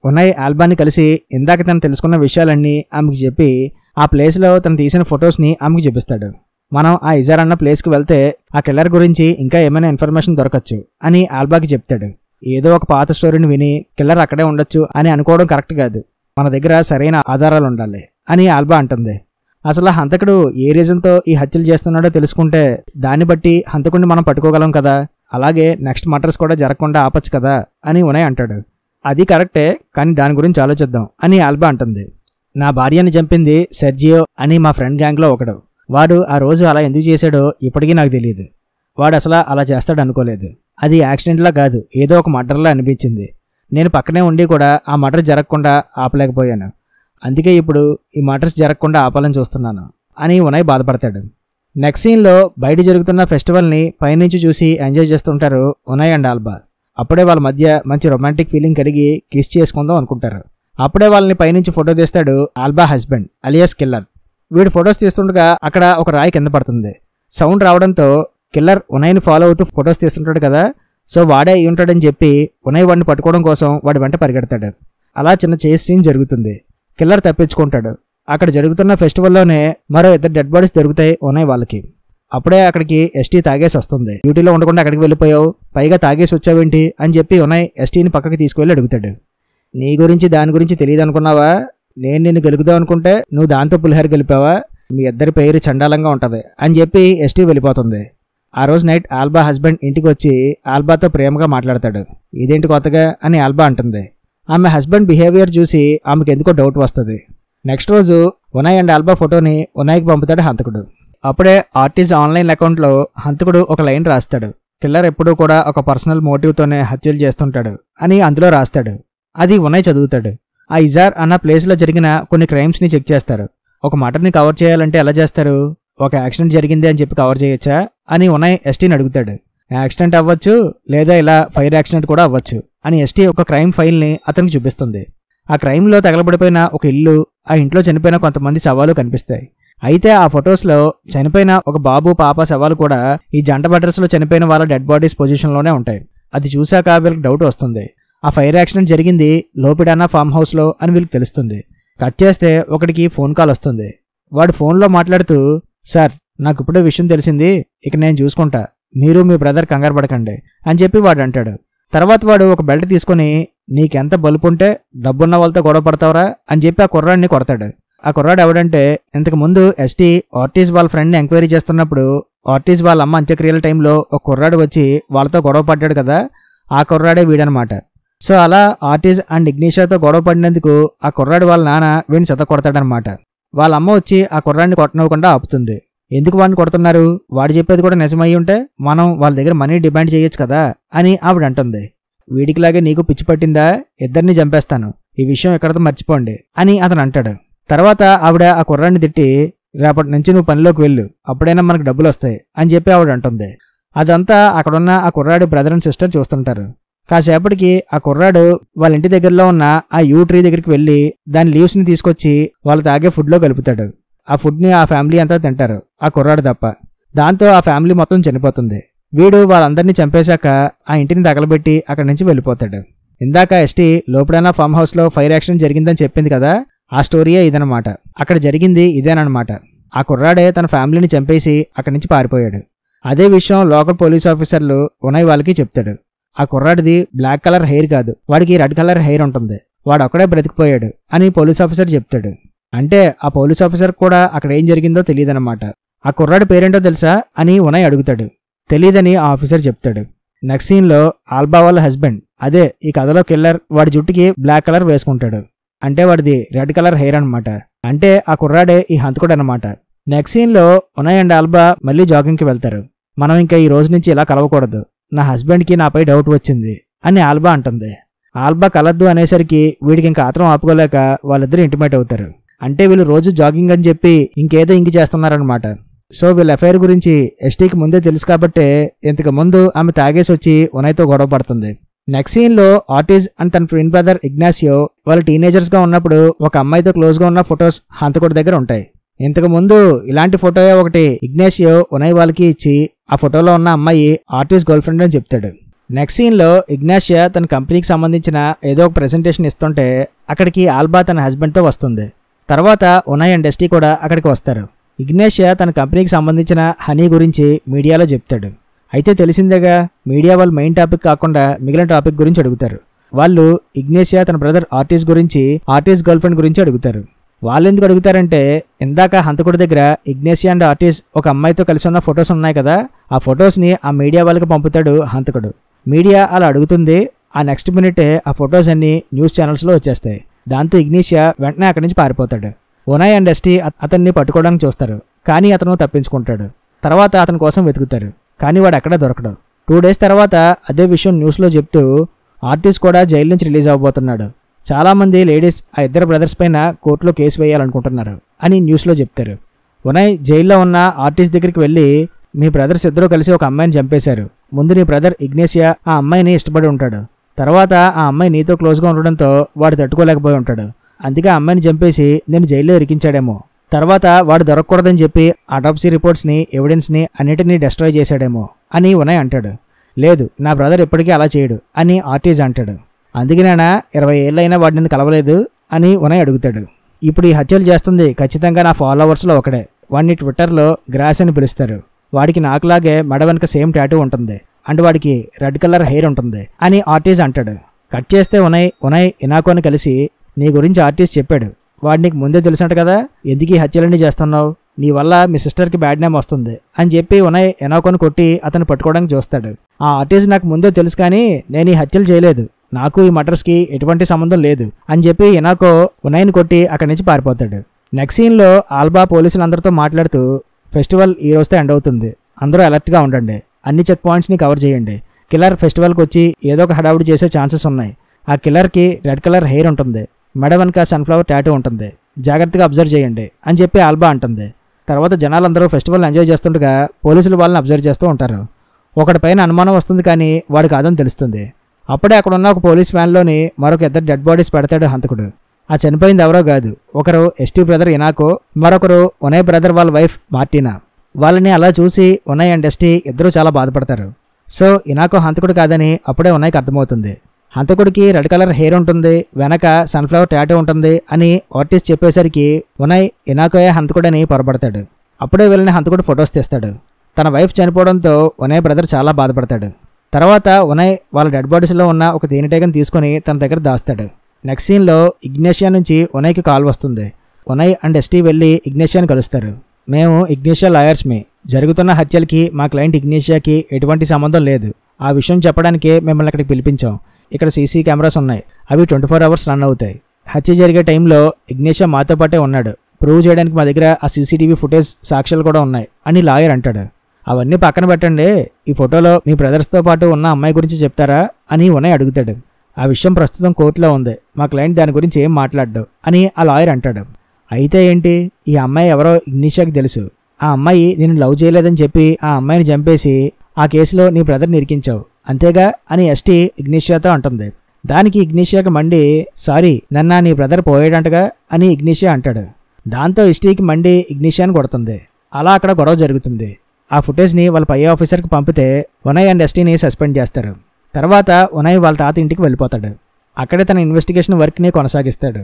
ఉనయ్ ఆల్బాని కలిసి ఇందాక తను తెలుసుకున్న విషయాలన్నీ ఆమెకి చెప్పి ఆ ప్లేస్లో తను తీసిన ఫొటోస్ని ఆమెకి చూపిస్తాడు. మనం ఆ ఇజార్ అన్న ప్లేస్కి వెళ్తే ఆ కిల్లర్ గురించి ఇంకా ఏమైనా ఇన్ఫర్మేషన్ దొరకచ్చు అని ఆల్బాకి చెప్తాడు. ఏదో ఒక పాత స్టోరీని విని కిల్లర్ అక్కడే ఉండొచ్చు అని అనుకోవడం కరెక్ట్ కాదు, మన దగ్గర సరైన ఆధారాలు ఉండాలి అని ఆల్బా అంటుంది. అసలు హంతకుడు ఏ రీజన్తో ఈ హత్యలు చేస్తున్నాడో తెలుసుకుంటే దాన్ని బట్టి హంతకుడిని మనం పట్టుకోగలం కదా, అలాగే నెక్స్ట్ మర్డర్స్ కూడా జరగకుండా ఆపచ్చు కదా అని ఉనయ్ అంటాడు. అది కరెక్టే, కానీ దాని గురించి ఆలోచిద్దాం అని ఆల్బా అంటుంది. నా భార్యని చంపింది సెర్జియో అని మా ఫ్రెండ్ గ్యాంగ్లో ఒకడు. వాడు ఆ రోజు అలా ఎందుకు చేశాడో ఇప్పటికీ నాకు తెలియదు. వాడు అసలు అలా చేస్తాడు అనుకోలేదు. అది యాక్సిడెంట్లా కాదు, ఏదో ఒక మర్డర్లా అనిపించింది. నేను పక్కనే ఉండి కూడా ఆ మర్డర్ జరగకుండా ఆపలేకపోయాను. అందుకే ఇప్పుడు ఈ మర్డర్స్ జరగకుండా ఆపాలని చూస్తున్నాను అని ఉనయ్ బాధపడతాడు. నెక్స్ట్ సీన్లో బయట జరుగుతున్న ఫెస్టివల్ని పైనుంచి చూసి ఎంజాయ్ చేస్తుంటారు ఉనయ్ అండ్ ఆల్బా. అప్పుడే వాళ్ళ మధ్య మంచి రొమాంటిక్ ఫీలింగ్ కలిగి కిస్ చేసుకుందాం అనుకుంటారు. అప్పుడే వాళ్ళని పైనుంచి ఫోటో తీస్తాడు ఆల్బా హస్బెండ్ అలియాస్ కిల్లర్. వీడు ఫొటోస్ తీస్తుండగా అక్కడ ఒక రాయి కింద పడుతుంది. సౌండ్ రావడంతో కిల్లర్ ఉనయ్ని ఫాలో అవుతూ ఫొటోస్ తీస్తుంటాడు కదా, సో వాడే అయి ఉంటాడని చెప్పి ఉనయ్ వాడిని పట్టుకోవడం కోసం వాడి వెంట పరిగెడతాడు. అలా చిన్న చేస్ సీన్ జరుగుతుంది. కిల్లర్ తప్పించుకుంటాడు. అక్కడ జరుగుతున్న ఫెస్టివల్లోనే మరో 2 డెడ్ బాడీస్ దొరుకుతాయి ఉనయ్ వాళ్ళకి. అప్పుడే అక్కడికి ఎస్టీ తాగేసి వస్తుంది. డ్యూటీలో ఉండకుండా అక్కడికి వెళ్ళిపోయావు, పైగా తాగేసి వచ్చావేంటి అని చెప్పి ఉనయ్ ఎస్టీని పక్కకి తీసుకువెళ్ళి అడుగుతాడు. నీ గురించి దాని గురించి తెలియదు అనుకున్నావా? నేను నిన్ను గెలుకుదాం అనుకుంటే నువ్వు దాంతో పులిహోర గెలిపావా? మీ ఇద్దరి పేరు చండాలంగా ఉంటుంది అని చెప్పి ఎస్టీ వెళ్ళిపోతుంది. ఆ రోజు నైట్ ఆల్బా హస్బెండ్ ఇంటికి వచ్చి ఆల్బాతో ప్రేమగా మాట్లాడతాడు. ఇదేంటి కొత్తగా అని ఆల్బా అంటుంది. ఆమె హస్బెండ్ బిహేవియర్ చూసి ఆమెకు ఎందుకో డౌట్ వస్తుంది. నెక్స్ట్ రోజు ఉనయ్ అండ్ ఆల్బా ఫోటోని ఉనయ్కి పంపుతాడు హంతకుడు. అప్పుడే ఆర్టిస్ట్ ఆన్లైన్ అకౌంట్లో హంతకుడు ఒక లైన్ రాస్తాడు. కిల్లర్ ఎప్పుడూ కూడా ఒక పర్సనల్ మోటివ్తోనే హత్యలు చేస్తుంటాడు అని అందులో రాస్తాడు. అది ఉనయ్ చదువుతాడు. ఆ ఇజార్ అన్న ప్లేస్లో జరిగిన కొన్ని క్రైమ్స్ని చెక్ చేస్తారు. ఒక మర్డర్ని కవర్ చేయాలంటే ఎలా చేస్తారు? ఒక యాక్సిడెంట్ జరిగింది అని చెప్పి కవర్ చేయొచ్చా అని ఉనయ్ ఎస్టీని అడుగుతాడు. యాక్సిడెంట్ అవ్వచ్చు, లేదా ఇలా ఫైర్ యాక్సిడెంట్ కూడా అవ్వచ్చు అని ఎస్టీ ఒక క్రైమ్ ఫైల్ని అతనికి చూపిస్తుంది. ఆ క్రైమ్లో తగలబడిపోయిన ఒక ఇల్లు, ఆ ఇంట్లో చనిపోయిన కొంతమంది శవాలు కనిపిస్తాయి. అయితే ఆ ఫొటోస్లో చనిపోయిన ఒక బాబు పాప శవాలు కూడా ఈ జంట మర్డర్స్లో చనిపోయిన వాళ్ళ డెడ్ బాడీస్ పొజిషన్లోనే ఉంటాయి. అది చూశాక వీళ్ళకి డౌట్ వస్తుంది. ఆ ఫైర్ యాక్సిడెంట్ జరిగింది లోపిడానా ఫామ్ హౌస్లో అని వీళ్ళకి తెలుస్తుంది. కట్ చేస్తే ఒకటికి ఫోన్ కాల్ వస్తుంది. వాడు ఫోన్లో మాట్లాడుతూ, సార్ నాకు ఇప్పుడే విషయం తెలిసింది, ఇక నేను చూసుకుంటా, మీరు మీ బ్రదర్ కంగారు పడకండి అని చెప్పి వాడు అంటాడు. తర్వాత వాడు ఒక బెల్ట్ తీసుకుని, నీకెంత బలుపుంటే డబ్బున్న వాళ్ళతో గొడవ పడతావరా అని చెప్పి ఆ కుర్రాడిని కొడతాడు. ఆ కుర్రాడు ఎవడంటే, ఇంతకు ముందు ఎస్టీ ఆర్టిస్ట్ వాళ్ళ ఫ్రెండ్ని ఎంక్వైరీ చేస్తున్నప్పుడు ఆర్టిస్ట్ వాళ్ళ అమ్మ అంత్యక్రియల టైంలో ఒక కుర్రాడు వచ్చి వాళ్ళతో గొడవ పడ్డాడు కదా, ఆ కుర్రాడే వీడనమాట. సో అలా ఆర్టిస్ట్ అండ్ ఇగ్నిషియాతో గొడవ పడినందుకు ఆ కుర్రాడు వాళ్ళ నాన్న వీడిని చెత్త కొడతాడనమాట. వాళ్ళ అమ్మ వచ్చి ఆ కుర్రాడిని కొట్టనివ్వకుండా ఆపుతుంది. ఎందుకు వాడిని కొడుతున్నారు? వాడు చెప్పేది కూడా నిజమయ్యి ఉంటే మనం వాళ్ళ దగ్గర మనీ డిమాండ్ చేయొచ్చు కదా అని ఆవిడ అంటుంది. వీడికిలాగే నీకు పిచ్చి పట్టిందా? ఇద్దరిని చంపేస్తాను, ఈ విషయం ఎక్కడితో మర్చిపోండి అని అతను అంటాడు. తర్వాత ఆవిడ ఆ కుర్రాడిని తిట్టి, రేపటి నుంచి నువ్వు పనిలోకి వెళ్ళు, అప్పుడైనా మనకు డబ్బులు వస్తాయి అని చెప్పి ఆవిడ అంటుంది. అదంతా అక్కడున్న ఆ కుర్రాడు బ్రదర్ అండ్ సిస్టర్ చూస్తుంటారు. కాసేపటికి ఆ కుర్రాడు వాళ్ళ ఇంటి దగ్గరలో ఉన్న ఆ యూ ట్రీ దగ్గరికి వెళ్ళి దాని లీవ్స్ని తీసుకొచ్చి వాళ్ళు తాగే ఫుడ్లో కలుపుతాడు. ఆ ఫుడ్ని ఆ ఫ్యామిలీ అంతా తింటారు, ఆ కుర్రాడు తప్ప. దాంతో ఆ ఫ్యామిలీ మొత్తం చనిపోతుంది. వీడు వాళ్ళందరినీ చంపేశాక ఆ ఇంటిని తగలబెట్టి అక్కడి నుంచి వెళ్ళిపోతాడు. ఇందాక ఎస్టీ లోపడైనా ఫామ్ హౌస్లో ఫైర్ యాక్సిడెంట్ జరిగిందని చెప్పింది కదా, ఆ స్టోరీయే ఇదనమాట. అక్కడ జరిగింది ఇదేనమాట. ఆ కుర్రాడే తన ఫ్యామిలీని చంపేసి అక్కడి నుంచి పారిపోయాడు. అదే విషయం లోకల్ పోలీస్ ఆఫీసర్లు ఉనయ్ వాళ్ళకి చెప్తాడు. ఆ కుర్రాడిది బ్లాక్ కలర్ హెయిర్ కాదు, వాడికి రెడ్ కలర్ హెయిర్ ఉంటుంది, వాడు అక్కడే బ్రతికిపోయాడు అని పోలీస్ ఆఫీసర్ చెప్తాడు. అంటే ఆ పోలీస్ ఆఫీసర్ కూడా అక్కడ ఏం జరిగిందో తెలియదన్నమాట. ఆ కుర్రాడి పేరేంటో తెలుసా అని ఉనయ్ అడుగుతాడు. తెలీదని ఆ ఆఫీసర్ చెప్తాడు. నెక్స్ట్ సీన్లో ఆల్బా వాళ్ళ హస్బెండ్, అదే ఈ కథలో కిల్లర్, వాడి జుట్టుకి బ్లాక్ కలర్ వేసుకుంటాడు. అంటే వాడిది రెడ్ కలర్ హెయిర్ అనమాట. అంటే ఆ కుర్రాడే ఈ హంతకుడు అనమాట. నెక్స్ట్ సీన్లో ఉనయ్ అండ్ ఆల్బా మళ్ళీ జాగింగ్కి వెళ్తారు. మనం ఇంకా ఈ రోజు నుంచి ఇలా కలవకూడదు, నా హస్బెండ్కి నాపై డౌట్ వచ్చింది అని ఆల్బా అంటుంది. ఆల్బా కలద్దు అనేసరికి వీడికి ఇంకా ఆత్రం ఆపుకోలేక వాళ్ళిద్దరూ ఇంటిమేట్ అవుతారు. అంటే వీళ్ళు రోజు జాగింగ్ అని చెప్పి ఇంకేదో ఇంక చేస్తున్నారనమాట. సో వీళ్ళ ఎఫ్ఐఆర్ గురించి ఎస్టీకి ముందే తెలుసు కాబట్టే ఇంతకు ముందు ఆమె తాగేసి వచ్చి ఉనయ్తో గొడవ పడుతుంది. నెక్స్ట్ సీన్లో ఆర్టిస్ట్ అండ్ తన ట్విన్ బ్రదర్ ఇగ్నాసియో వాళ్ళు టీనేజర్స్గా ఉన్నప్పుడు ఒక అమ్మాయితో క్లోజ్గా ఉన్న ఫొటోస్ హంతకుడి దగ్గర ఉంటాయి. ఇంతకు ముందు ఇలాంటి ఫోటోయే ఒకటి ఇగ్నాసియో ఉనయ్ వాళ్ళకి ఇచ్చి ఆ ఫోటోలో ఉన్న అమ్మాయి ఆర్టిస్ట్ గర్ల్ ఫ్రెండ్ అని చెప్తాడు. నెక్స్ట్ సీన్లో ఇగ్నాషియా తన కంపెనీకి సంబంధించిన ఏదో ఒక ప్రెజెంటేషన్ ఇస్తుంటే అక్కడికి ఆల్బా తన హస్బెండ్తో వస్తుంది. తర్వాత ఉనయ్ అండ్ ఎస్టీ కూడా అక్కడికి వస్తారు. ఇగ్నాషియా తన కంపెనీకి సంబంధించిన హనీ గురించి మీడియాలో చెప్తాడు. అయితే తెలిసిందేగా, మీడియా వాళ్ళు మెయిన్ టాపిక్ కాకుండా మిగిలిన టాపిక్ గురించి అడుగుతారు. వాళ్ళు ఇగ్నాషియా తన బ్రదర్ ఆర్టిస్ట్ గురించి, ఆర్టిస్ట్ గర్ల్ ఫ్రెండ్ గురించి అడుగుతారు. వాళ్ళు ఎందుకు అడుగుతారంటే, ఇందాక హంతకుడి దగ్గర ఇగ్నాషియా అండ్ ఆర్టిస్ట్ ఒక అమ్మాయితో కలిసి ఉన్న ఫొటోస్ ఉన్నాయి కదా, ఆ ఫొటోస్ని ఆ మీడియా వాళ్ళకి పంపుతాడు హంతకుడు. మీడియా అలా అడుగుతుంది. ఆ నెక్స్ట్ మినిటే ఆ ఫొటోస్ అన్ని న్యూస్ ఛానల్స్లో వచ్చేస్తాయి. దాంతో ఇగ్నాషియా వెంటనే అక్కడి నుంచి పారిపోతాడు. ఉనయ్ అండ్ ఎస్టీ అతన్ని పట్టుకోవడానికి చూస్తారు, కానీ అతను తప్పించుకుంటాడు. తర్వాత అతని కోసం వెతుకుతారు, కానీ వాడు ఎక్కడా దొరకడు. 2 days తర్వాత అదే విషయం న్యూస్లో చెప్తూ ఆర్టిస్ట్ కూడా జైలు నుంచి రిలీజ్ అవ్వబోతున్నాడు. చాలామంది లేడీస్ ఆ ఇద్దరు బ్రదర్స్ పైన కోర్టులో కేసు వేయాలనుకుంటున్నారు అని న్యూస్లో చెప్తారు. ఉనయ్ జైల్లో ఉన్న ఆర్టిస్ట్ దగ్గరికి వెళ్ళి, మీ బ్రదర్స్ ఇద్దరూ కలిసి ఒక అమ్మాయిని చంపేశారు. ముందు నీ బ్రదర్ ఇగ్నాషియా ఆ అమ్మాయిని ఇష్టపడి ఉంటాడు. తర్వాత ఆ అమ్మాయి నీతో క్లోజ్గా ఉండడంతో వాడు తట్టుకోలేకపోయి ఉంటాడు. అందుకే ఆ అమ్మాయిని చంపేసి నేను జైల్లో ఇరికించాడేమో. తర్వాత వాడు దొరకకూడదని చెప్పి ఆటోప్సీ రిపోర్ట్స్ని ఎవిడెన్స్ని అన్నిటినీ డిస్ట్రాయ్ చేశాడేమో అని ఉనయ్ అంటాడు. లేదు, నా బ్రదర్ ఎప్పటికీ అలా చేయడు అని ఆర్టిజ్ అంటాడు. అందుకేనా 20 ఏళ్ళైనా వాడు నిన్ను కలవలేదు అని ఉనయ్ అడుగుతాడు. ఇప్పుడు ఈ హత్యలు చేస్తుంది ఖచ్చితంగా నా ఫాలోవర్స్లో ఒకడే. వాడిని ట్విట్టర్లో గ్రాస్ అని పిలుస్తారు. వాడికి నాకులాగే మెడ వెనక సేమ్ టాటూ ఉంటుంది అండ్ వాడికి రెడ్ కలర్ హెయిర్ ఉంటుంది అని ఆర్టిస్ట్ అంటాడు. కట్ చేస్తే ఉనయ్ ఇనాకోని కలిసి నీ గురించి ఆర్టిస్ట్ చెప్పాడు, వాడు నీకు ముందే తెలిసినట్టు కదా, ఎందుకు ఈ హత్యలన్నీ చేస్తున్నావు, నీ వల్ల మీ సిస్టర్కి బ్యాడ్ నేమ్ వస్తుంది అని చెప్పి ఉనయ్ ఇనాకోని కొట్టి అతను పట్టుకోవడానికి చూస్తాడు. ఆ ఆర్టిస్ట్ నాకు ముందే తెలుసు కానీ నేను ఈ హత్యలు చేయలేదు, నాకు ఈ మర్డర్స్కి ఎటువంటి సంబంధం లేదు అని చెప్పి ఇనాకో ఉనయ్ని కొట్టి అక్కడి నుంచి పారిపోతాడు. నెక్స్ట్ సీన్లో ఆల్బా పోలీసులందరితో మాట్లాడుతూ ఫెస్టివల్ ఈ రోజుతో ఎండ్ అవుతుంది, అందరూ అలర్ట్గా ఉండండి, అన్ని చెక్ పాయింట్స్ని కవర్ చేయండి, కిల్లర్ ఫెస్టివల్కి వచ్చి ఏదో ఒక హడావుడి చేసే ఛాన్సెస్ ఉన్నాయి, ఆ కిల్లర్కి రెడ్ కలర్ హెయిర్ ఉంటుంది, మెడ వెనక సన్ఫ్లవర్ టాటూ ఉంటుంది, జాగ్రత్తగా అబ్జర్వ్ చేయండి అని చెప్పి ఆల్బా అంటుంది. తర్వాత జనాలందరూ ఫెస్టివల్ ఎంజాయ్ చేస్తుండగా పోలీసులు వాళ్ళని అబ్జర్వ్ చేస్తూ ఉంటారు. ఒకటి పైన అనుమానం వస్తుంది కానీ వాడు కాదని తెలుస్తుంది. అప్పుడే అక్కడ ఉన్న ఒక పోలీస్ వ్యాన్లోని మరొక 2 డెడ్ బాడీస్ పెడతాడు హంతకుడు. ఆ చనిపోయింది ఎవరో కాదు, ఒకరు ఎస్టీ బ్రదర్ ఇనాకో, మరొకరు ఉనయ్ బ్రదర్ వాళ్ళ వైఫ్ మార్టినా. వాళ్ళని అలా చూసి ఉనయ్ అండ్ ఎస్టీ ఇద్దరూ చాలా బాధపడతారు. సో ఇనాకో హంతకుడు కాదని అప్పుడే ఉనయ్కి అర్థమవుతుంది. హంతకుడికి రెడ్ కలర్ హెయిర్ ఉంటుంది, వెనక సన్ఫ్లవర్ టాటూ ఉంటుంది అని ఆర్టిస్ట్ చెప్పేసరికి ఉనయ్ ఇనాకోయే హంతకుడని పొరపడతాడు. అప్పుడే వెళ్ళిన హంతకుడు ఫొటోస్ తీస్తాడు. తన వైఫ్ చనిపోవడంతో ఉనయ్ బ్రదర్ చాలా బాధపడతాడు. తర్వాత ఉనయ్ వాళ్ళ డెడ్ బాడీస్లో ఉన్న ఒక తేనెటీగను తీసుకుని తన దగ్గర దాస్తాడు. నెక్స్ట్ సీన్లో ఇగ్నేషియా నుంచి ఉనయ్కి కాల్ వస్తుంది. ఉనయ్ అండ్ ఎస్టీ వెళ్ళి ఇగ్నేషియాని కలుస్తారు. మేము ఇగ్నేషియా లాయర్స్మి, జరుగుతున్న హత్యలకి మా క్లయింట్ ఇగ్నేషియాకి ఎటువంటి సంబంధం లేదు, ఆ విషయం చెప్పడానికే మిమ్మల్ని అక్కడికి పిలిపించాం. ఇక్కడ సీసీ కెమెరాస్ ఉన్నాయి, అవి 24 అవర్స్ రన్ అవుతాయి. హత్య జరిగే టైంలో ఇగ్నేషియా మాతో పాటే ఉన్నాడు, ప్రూవ్ చేయడానికి మా దగ్గర ఆ సీసీటీవీ ఫుటేజ్ సాక్ష్యాలు కూడా ఉన్నాయి అని లాయర్ అంటాడు. అవన్నీ పక్కన పెట్టండి, ఈ ఫోటోలో మీ బ్రదర్స్తో పాటు ఉన్న అమ్మాయి గురించి చెప్తారా అని ఉనయ్ అడుగుతాడు. ఆ విషయం ప్రస్తుతం కోర్టులో ఉంది, మా క్లయింట్ దాని గురించి ఏం మాట్లాడ్డు అని ఆ లాయర్ అంటాడు. అయితే ఏంటి, ఈ అమ్మాయి ఎవరో ఇగ్నేషియాకి తెలుసు, ఆ అమ్మాయి నేను లవ్ చేయలేదని చెప్పి ఆ అమ్మాయిని చంపేసి ఆ కేసులో నీ బ్రదర్ని ఇరికించావు అంతేగా అని ఎస్టీ ఇగ్నేషియాతో అంటుంది. దానికి ఇగ్నేషియాకి మండి సారీ నన్న నీ బ్రదర్ పోయాడంటగా అని ఇగ్నేషియా అంటాడు. దాంతో ఎస్టీకి మండి ఇగ్నేషియాని కొడుతుంది. అలా అక్కడ గొడవ జరుగుతుంది. ఆ ఫుటేజ్ని వాళ్ళ పై ఆఫీసర్కి పంపితే ఉనయ్ అండ్ ఎస్టీని సస్పెండ్ చేస్తారు. తర్వాత ఉనయ్ వాళ్ళ తాత ఇంటికి వెళ్ళిపోతాడు. అక్కడే తన ఇన్వెస్టిగేషన్ వర్క్ని కొనసాగిస్తాడు.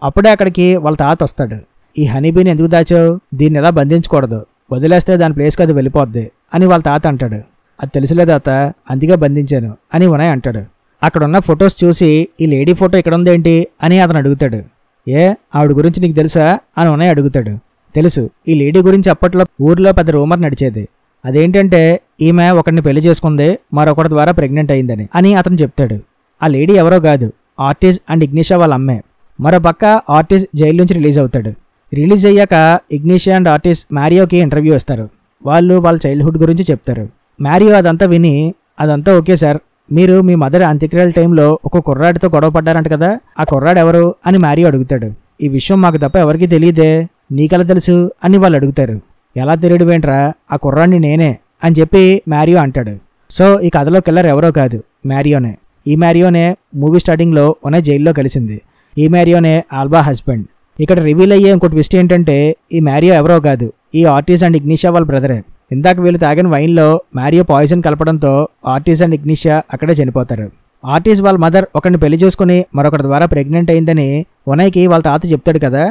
అప్పుడే అక్కడికి వాళ్ళ తాత వస్తాడు. ఈ హనీబీని ఎందుకు దాచావు, దీన్ని ఎలా బంధించకూడదు, వదిలేస్తే దాని ప్లేస్కి అది వెళ్ళిపోద్ది అని వాళ్ళ తాత అంటాడు. అది తెలుసులే తాత, అందుకే బంధించాను అని ఉనయ్ అంటాడు. అక్కడున్న ఫొటోస్ చూసి ఈ లేడీ ఫోటో ఇక్కడ ఉందేంటి అని అతను అడుగుతాడు. ఏ ఆవిడ గురించి నీకు తెలుసా అని ఉనయ్ అడుగుతాడు. తెలుసు, ఈ లేడీ గురించి అప్పట్లో ఊర్లో పెద్ద రూమర్ నడిచేది. అదేంటంటే ఈమె ఒకరిని పెళ్లి చేసుకుంది, మరొకరి ద్వారా ప్రెగ్నెంట్ అయిందని అని అతను చెప్తాడు. ఆ లేడీ ఎవరో కాదు, ఆర్టిస్ట్ అండ్ ఇగ్నేషియా వాళ్ళ అమ్మే. మరో పక్క ఆర్టిస్ట్ జైలు నుంచి రిలీజ్ అవుతాడు. రిలీజ్ అయ్యాక ఇగ్నేషియా అండ్ ఆర్టిస్ట్ మ్యారియోకి ఇంటర్వ్యూ ఇస్తారు. వాళ్ళు వాళ్ళ చైల్డ్హుడ్ గురించి చెప్తారు. మ్యారియో అదంతా విని అదంతా ఓకే సార్, మీరు మీ మదర్ అంత్యక్రియల టైంలో ఒక కుర్రాడితో గొడవ పడ్డారంట కదా, ఆ కుర్రాడు ఎవరు అని మ్యారియో అడుగుతాడు. ఈ విషయం మాకు తప్ప ఎవరికి తెలియదే, నీకెలా తెలుసు అని వాళ్ళు అడుగుతారు. ఎలా తెలియడు ఏంట్రా, ఆ కుర్రాడిని నేనే అని చెప్పి మ్యారియో అంటాడు. సో ఈ కథలో కిల్లర్ ఎవరో కాదు, మ్యారియోనే. ఈ మ్యారియోనే మూవీ స్టార్టింగ్లో ఉనయ్ జైల్లో కలిసింది. ఈ మ్యారియోనే ఆల్బా హస్బెండ్. ఇక్కడ రివీల్ అయ్యే ఇంకో ట్విస్ట్ ఏంటంటే ఈ మ్యారియో ఎవరో కాదు, ఈ ఆర్టిస్ట్ అండ్ ఇగ్నేషియా వాళ్ళ బ్రదరే. ఇందాక వీళ్ళు తాగిన వైన్లో మ్యారియో పాయిజన్ కలపడంతో ఆర్టిస్ట్ అండ్ ఇగ్నేషియా అక్కడే చనిపోతారు. ఆర్టిస్ట్ వాళ్ళ మదర్ ఒకరిని పెళ్లి చేసుకుని మరొకరి ద్వారా ప్రెగ్నెంట్ అయిందని ఉనయ్కి వాళ్ళ తాత చెప్తాడు కదా.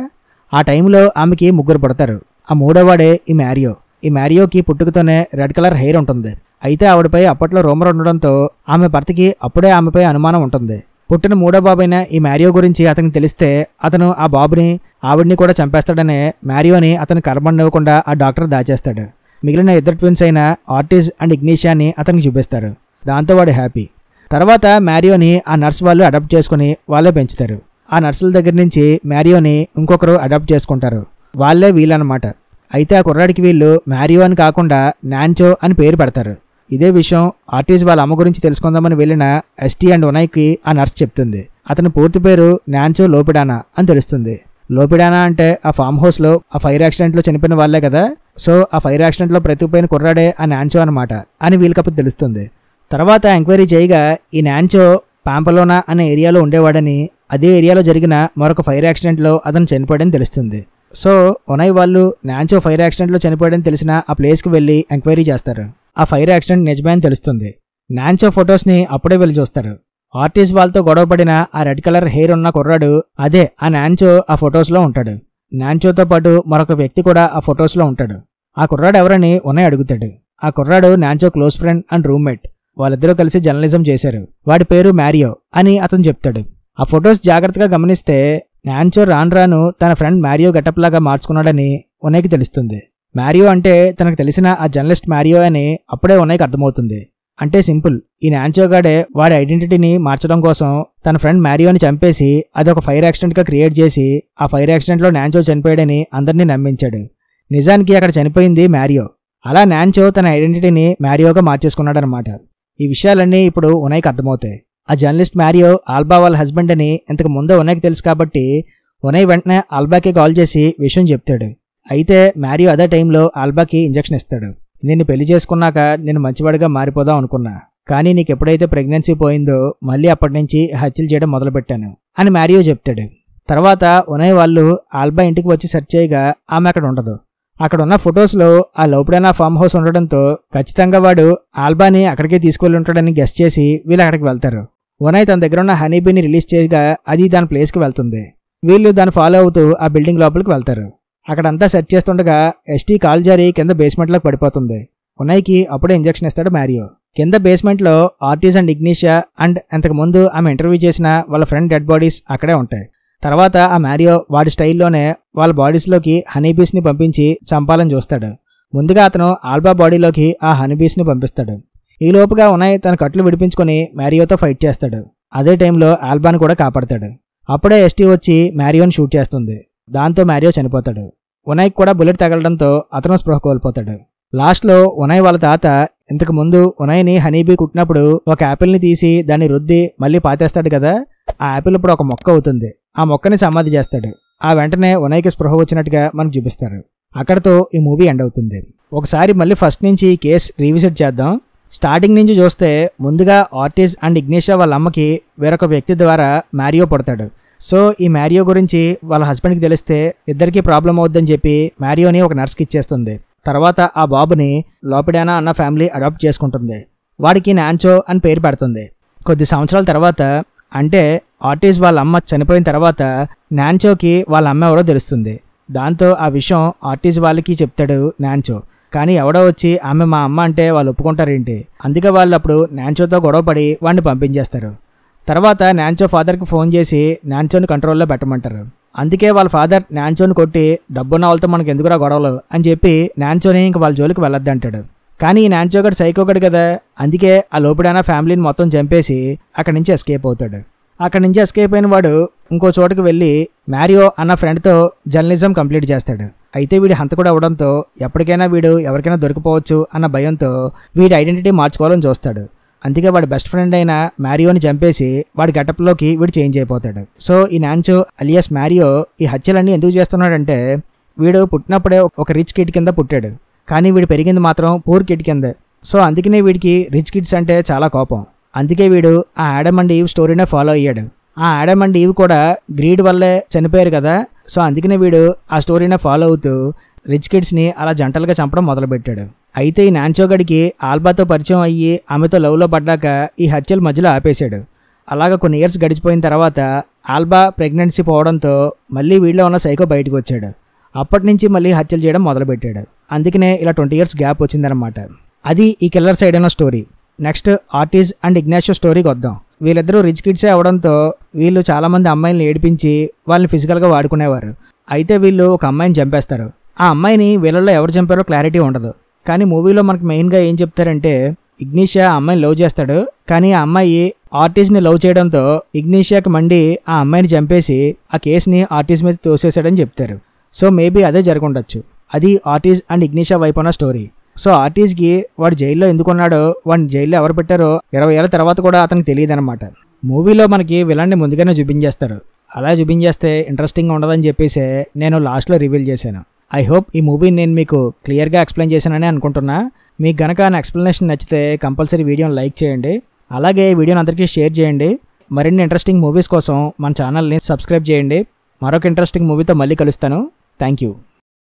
ఆ టైంలో ఆమెకి 3 పుడతారు. ఆ 3వవాడే ఈ మ్యారియో. ఈ మ్యారియోకి పుట్టుకతోనే రెడ్ కలర్ హెయిర్ ఉంటుంది. అయితే ఆవిడపై అప్పట్లో రూమర్ ఉండడంతో ఆమె భర్తకి అప్పుడే ఆమెపై అనుమానం ఉంటుంది. పుట్టిన 3వ బాబైన ఈ మ్యారియో గురించి అతనికి తెలిస్తే అతను ఆ బాబుని ఆవిడ్ని కూడా చంపేస్తాడనే మ్యారియోని అతను కలబడివ్వకుండా ఆ డాక్టర్ దాచేస్తాడు. మిగిలిన 2 ట్విన్స్ అయిన ఆర్టిస్ట్ అండ్ ఇగ్నేషియాని అతనికి చూపిస్తారు. దాంతో వాడు హ్యాపీ. తర్వాత మ్యారియోని ఆ నర్స్ వాళ్ళు అడాప్ట్ చేసుకుని వాళ్ళే పెంచుతారు. ఆ నర్సుల దగ్గర నుంచి మ్యారియోని ఇంకొకరు అడాప్ట్ చేసుకుంటారు. వాళ్ళే వీళ్ళనమాట. అయితే ఆ కుర్రాడికి వీళ్ళు మ్యారియో అని కాకుండా నాన్చో అని పేరు పెడతారు. ఇదే విషయం ఆర్టిస్ట్ వాళ్ళ అమ్మ గురించి తెలుసుకుందామని వెళ్ళిన ఎస్టీ అండ్ ఉనయ్కి ఆ నర్స్ చెప్తుంది. అతని పూర్తి పేరు నాన్చో లోపిడానా అని తెలుస్తుంది. లోపిడానా అంటే ఆ ఫామ్ హౌస్లో ఆ ఫైర్ యాక్సిడెంట్లో చనిపోయిన వాళ్ళే కదా, సో ఆ ఫైర్ యాక్సిడెంట్లో బ్రతికిపోయిన కుర్రాడే ఆ నాన్చో అనమాట అని వీళ్ళకప్పుడు తెలుస్తుంది. తర్వాత ఎంక్వైరీ చేయగా ఈ నాన్చో పాంపలోనా అనే ఏరియాలో ఉండేవాడని, అదే ఏరియాలో జరిగిన మరొక ఫైర్ యాక్సిడెంట్లో అతను చనిపోయాడని తెలుస్తుంది. సో ఉనయ్ వాళ్ళు నాన్చో ఫైర్ యాక్సిడెంట్లో చనిపోయాడని తెలిసిన ఆ ప్లేస్కి వెళ్ళి ఎంక్వైరీ చేస్తారు. ఆ ఫైర్ యాక్సిడెంట్ నిజమే అని తెలుస్తుంది. నాన్చో ఫొటోస్ని అప్పుడే వెళ్ళి చూస్తారు. ఆర్టిస్ వాళ్ళతో గొడవపడిన ఆ రెడ్ కలర్ హెయిర్ ఉన్న కుర్రాడు అదే ఆ నాన్చో ఆ ఫొటోస్లో ఉంటాడు. నాన్చోతో పాటు మరొక వ్యక్తి కూడా ఆ ఫొటోస్లో ఉంటాడు. ఆ కుర్రాడు ఎవరని ఉనయ్ అడుగుతాడు. ఆ కుర్రాడు నాన్చో క్లోజ్ ఫ్రెండ్ అండ్ రూమ్మేట్. వాళ్ళిద్దరూ కలిసి జర్నలిజం చేశారు. వాడి పేరు మ్యారియో అని అతను చెప్తాడు. ఆ ఫొటోస్ జాగ్రత్తగా గమనిస్తే నాన్చో రాను తన ఫ్రెండ్ మ్యారియో గెటప్ లాగా మార్చుకున్నాడని ఉనయ్కి తెలుస్తుంది. మ్యారియో అంటే తనకు తెలిసిన ఆ జర్నలిస్ట్ మ్యారియో అని అప్పుడే ఉనయ్కి అర్థమవుతుంది. అంటే సింపుల్, ఈ నాన్చో గాడే వాడి ఐడెంటిటీని మార్చడం కోసం తన ఫ్రెండ్ మ్యారియోని చంపేసి అది ఒక ఫైర్ యాక్సిడెంట్గా క్రియేట్ చేసి ఆ ఫైర్ యాక్సిడెంట్లో నాన్చో చనిపోయాడని అందరినీ నమ్మించాడు. నిజానికి అక్కడ చనిపోయింది మ్యారియో. అలా నాన్చో తన ఐడెంటిటీని మ్యారియోగా మార్చేసుకున్నాడనమాట. ఈ విషయాలన్నీ ఇప్పుడు ఉనయ్కి అర్థమవుతాయి. ఆ జర్నలిస్ట్ మ్యారియో ఆల్బా వాళ్ళ హస్బెండ్ అని ఇంతకు ముందే ఉనయ్కి తెలుసు కాబట్టి ఉనయ్ వెంటనే ఆల్బాకి కాల్ చేసి విషయం చెప్తాడు. అయితే మ్యారియో అదే టైంలో ఆల్బాకి ఇంజెక్షన్ ఇస్తాడు. నిన్ను పెళ్లి చేసుకున్నాక నేను మంచివాడిగా మారిపోదాం అనుకున్నా, కానీ నీకు ఎప్పుడైతే ప్రెగ్నెన్సీ పోయిందో మళ్ళీ అప్పటి నుంచి హత్యలు చేయడం మొదలుపెట్టాను అని మ్యారియో చెప్తాడు. తర్వాత ఉనయ్ వాళ్ళు ఆల్బా ఇంటికి వచ్చి సెర్చ్ చేయగా ఆమె అక్కడ ఉండదు. అక్కడ ఉన్న ఫొటోస్లో ఆ లౌప్డానా ఫామ్ హౌస్ ఉండడంతో ఖచ్చితంగా వాడు ఆల్బాని అక్కడికే తీసుకువెళ్ళి ఉంటాడని గెస్ చేసి వీళ్ళు అక్కడికి వెళ్తారు. ఉనయ్ తన దగ్గర ఉన్న హనీబీని రిలీజ్ చేయగా అది దాని ప్లేస్కి వెళ్తుంది. వీళ్ళు దాన్ని ఫాలో అవుతూ ఆ బిల్డింగ్ లోపలికి వెళ్తారు. అక్కడంతా సెర్చ్ చేస్తుండగా ఎస్టీ కాల్ జారి కింద బేస్మెంట్లోకి పడిపోతుంది. ఉనయ్కి అప్పుడే ఇంజెక్షన్ ఇస్తాడు మ్యారియో. కింద బేస్మెంట్లో ఆర్టిస్ అండ్ ఇగ్నిషియా అండ్ అంతకుముందు ఆమె ఇంటర్వ్యూ చేసిన వాళ్ళ ఫ్రెండ్ డెడ్ బాడీస్ అక్కడే ఉంటాయి. తర్వాత ఆ మ్యారియో వాడి స్టైల్లోనే వాళ్ళ బాడీస్లోకి హనీబీస్ని పంపించి చంపాలని చూస్తాడు. ముందుగా అతను ఆల్బా బాడీలోకి ఆ హనీబీస్ని పంపిస్తాడు. ఈలోపుగా ఉనయ్ తన కట్లు విడిపించుకొని మ్యారియోతో ఫైట్ చేస్తాడు. అదే టైంలో ఆల్బాని కూడా కాపాడతాడు. అప్పుడే ఎస్టీ వచ్చి మ్యారియోని షూట్ చేస్తుంది. దాంతో మ్యారియో చనిపోతాడు. ఉనయ్కి కూడా బుల్లెట్ తగలడంతో అతను స్పృహ కోల్పోతాడు. లాస్ట్లో ఉనయ్ వాళ్ళ తాత ఇంతకు ముందు ఉనయ్ని హనీబీ కుట్టినప్పుడు ఒక యాపిల్ని తీసి దాన్ని రుద్ది మళ్ళీ పాతేస్తాడు కదా, ఆ యాపిల్ ఇప్పుడు ఒక మొక్క అవుతుంది. ఆ మొక్కని సమాధి చేస్తాడు. ఆ వెంటనే ఉనయ్కి స్పృహ వచ్చినట్టుగా మనకు చూపిస్తారు. అక్కడతో ఈ మూవీ ఎండ్ అవుతుంది. ఒకసారి మళ్ళీ ఫస్ట్ నుంచి కేస్ రీవిజిట్ చేద్దాం. స్టార్టింగ్ నుంచి చూస్తే ముందుగా ఆర్టిస్ అండ్ ఇగ్నిషియా వాళ్ళ అమ్మకి వేరొక వ్యక్తి ద్వారా మ్యారియో పుడతాడు. సో ఈ మ్యారియో గురించి వాళ్ళ హస్బెండ్కి తెలిస్తే ఇద్దరికీ ప్రాబ్లం అవుద్దని చెప్పి మ్యారియోని ఒక నర్స్కి ఇచ్చేస్తుంది. తర్వాత ఆ బాబుని లోపిడానా అన్న ఫ్యామిలీ అడాప్ట్ చేసుకుంటుంది. వాడికి నాన్చో అని పేరు పెడుతుంది. కొద్ది సంవత్సరాల తర్వాత, అంటే ఆర్టిస్ వాళ్ళ అమ్మ చనిపోయిన తర్వాత నాన్చోకి వాళ్ళ అమ్మ ఎవరో తెలుస్తుంది. దాంతో ఆ విషయం ఆర్టిస్ వాళ్ళకి చెప్తాడు నాన్చో. కానీ ఎవడో వచ్చి ఆమె మా అమ్మ అంటే వాళ్ళు ఒప్పుకుంటారేంటి, అందుకే వాళ్ళు అప్పుడు నాన్చోతో గొడవపడి వాడిని పంపించేస్తారు. తర్వాత నాన్చో ఫాదర్కి ఫోన్ చేసి నాన్చోని కంట్రోల్లో పెట్టమంటారు. అందుకే వాళ్ళ ఫాదర్ నాన్చోని కొట్టి డబ్బున్న వాళ్ళతో మనకు ఎందుకురా గొడవలు అని చెప్పి నాన్చోని ఇంక వాళ్ళ జోలికి వెళ్ళొద్దు అంటాడు. కానీ ఈ నాన్చో గడు సైకోగడు కదా, అందుకే ఆ లోపిడానా ఫ్యామిలీని మొత్తం చంపేసి అక్కడి నుంచి ఎస్కేప్ అవుతాడు. అక్కడి నుంచి ఎస్కేప్ అయిన వాడు ఇంకో చోటుకు వెళ్ళి మ్యారియో అన్న ఫ్రెండ్తో జర్నలిజం కంప్లీట్ చేస్తాడు. అయితే వీడి హంతకుడు అవడంతో ఎప్పటికైనా వీడు ఎవరికైనా దొరికిపోవచ్చు అన్న భయంతో వీడి ఐడెంటిటీ మార్చుకోవాలని చూస్తాడు. అందుకే వాడి బెస్ట్ ఫ్రెండ్ అయిన మ్యారియోని చంపేసి వాడి గెటప్లోకి వీడు చేంజ్ అయిపోతాడు. సో ఈ నాన్చో అలియాస్ మ్యారియో ఈ హత్యలన్నీ ఎందుకు చేస్తున్నాడంటే, వీడు పుట్టినప్పుడే ఒక రిచ్ కిడ్ కింద పుట్టాడు, కానీ వీడు పెరిగింది మాత్రం పూర్ కిడ్ కింద. సో అందుకనే వీడికి రిచ్ కిడ్స్ అంటే చాలా కోపం. అందుకే వీడు ఆ ఆడమ్ అండ్ ఈవ్ స్టోరీనే ఫాలో అయ్యాడు. ఆ ఆడమ్ అండ్ ఈవ్ కూడా గ్రీడ్ వల్లే చనిపోయారు కదా, సో అందుకనే వీడు ఆ స్టోరీనే ఫాలో అవుతూ రిచ్ కిడ్స్ని అలా జంటలుగా చంపడం మొదలుపెట్టాడు. అయితే ఈ నాన్చో గడికి ఆల్బాతో పరిచయం అయ్యి ఆమెతో లవ్లో పడ్డాక ఈ హత్యల మధ్యలో ఆపేశాడు. అలాగా కొన్ని ఇయర్స్ గడిచిపోయిన తర్వాత ఆల్బా ప్రెగ్నెన్సీ పోవడంతో మళ్ళీ వీడిలో ఉన్న సైకో బయటకు వచ్చాడు. అప్పటి నుంచి మళ్ళీ హత్యలు చేయడం మొదలుపెట్టాడు. అందుకనే ఇలా 20 years గ్యాప్ వచ్చిందనమాట. అది ఈ కిల్లర్ సైడ్ అయిన స్టోరీ. నెక్స్ట్ ఆర్టిస్ అండ్ ఇగ్నాషియో స్టోరీకి వద్దాం. వీళ్ళిద్దరూ రిచ్ కిడ్సే అవడంతో వీళ్ళు చాలామంది అమ్మాయిలను ఏడిపించి వాళ్ళని ఫిజికల్గా వాడుకునేవారు. అయితే వీళ్ళు ఒక అమ్మాయిని చంపేస్తారు. ఆ అమ్మాయిని వీళ్ళల్లో ఎవరు చంపారో క్లారిటీ ఉండదు. కానీ మూవీలో మనకు మెయిన్గా ఏం చెప్తారంటే, ఇగ్నిషియా ఆ అమ్మాయిని లవ్ చేస్తాడు, కానీ ఆ అమ్మాయి ఆర్టిస్ని లవ్ చేయడంతో ఇగ్నిషియాకి మండి ఆ అమ్మాయిని చంపేసి ఆ కేసుని ఆర్టిస్ మీద తోసేశాడని చెప్తారు. సో మేబీ అదే జరుగుండొచ్చు. అది ఆర్టిస్ అండ్ ఇగ్నిషియా వైపు ఉన్న స్టోరీ. సో ఆర్టిస్కి వాడు జైల్లో ఎందుకున్నాడో, వాడిని జైల్లో ఎవరు పెట్టారో 20 ఏళ్ళ తర్వాత కూడా అతనికి తెలియదు అనమాట. మూవీలో మనకి విలన్ని ముందుగానే చూపించేస్తారు. అలా చూపించేస్తే ఇంట్రెస్టింగ్గా ఉండదని చెప్పేసి నేను లాస్ట్లో రివీల్ చేశాను. ఐ హోప్ ఈ మూవీని నేను మీకు క్లియర్గా ఎక్స్ప్లెయిన్ చేశానని అనుకుంటున్నా. మీకు గనక నా ఎక్స్ప్లెనేషన్ నచ్చితే కంపల్సరీ వీడియోని లైక్ చేయండి. అలాగే వీడియోని అందరికీ షేర్ చేయండి. మరిన్ని ఇంట్రెస్టింగ్ మూవీస్ కోసం మన ఛానల్ని సబ్స్క్రైబ్ చేయండి. మరొక ఇంట్రెస్టింగ్ మూవీతో మళ్ళీ కలుస్తాను. Thank you.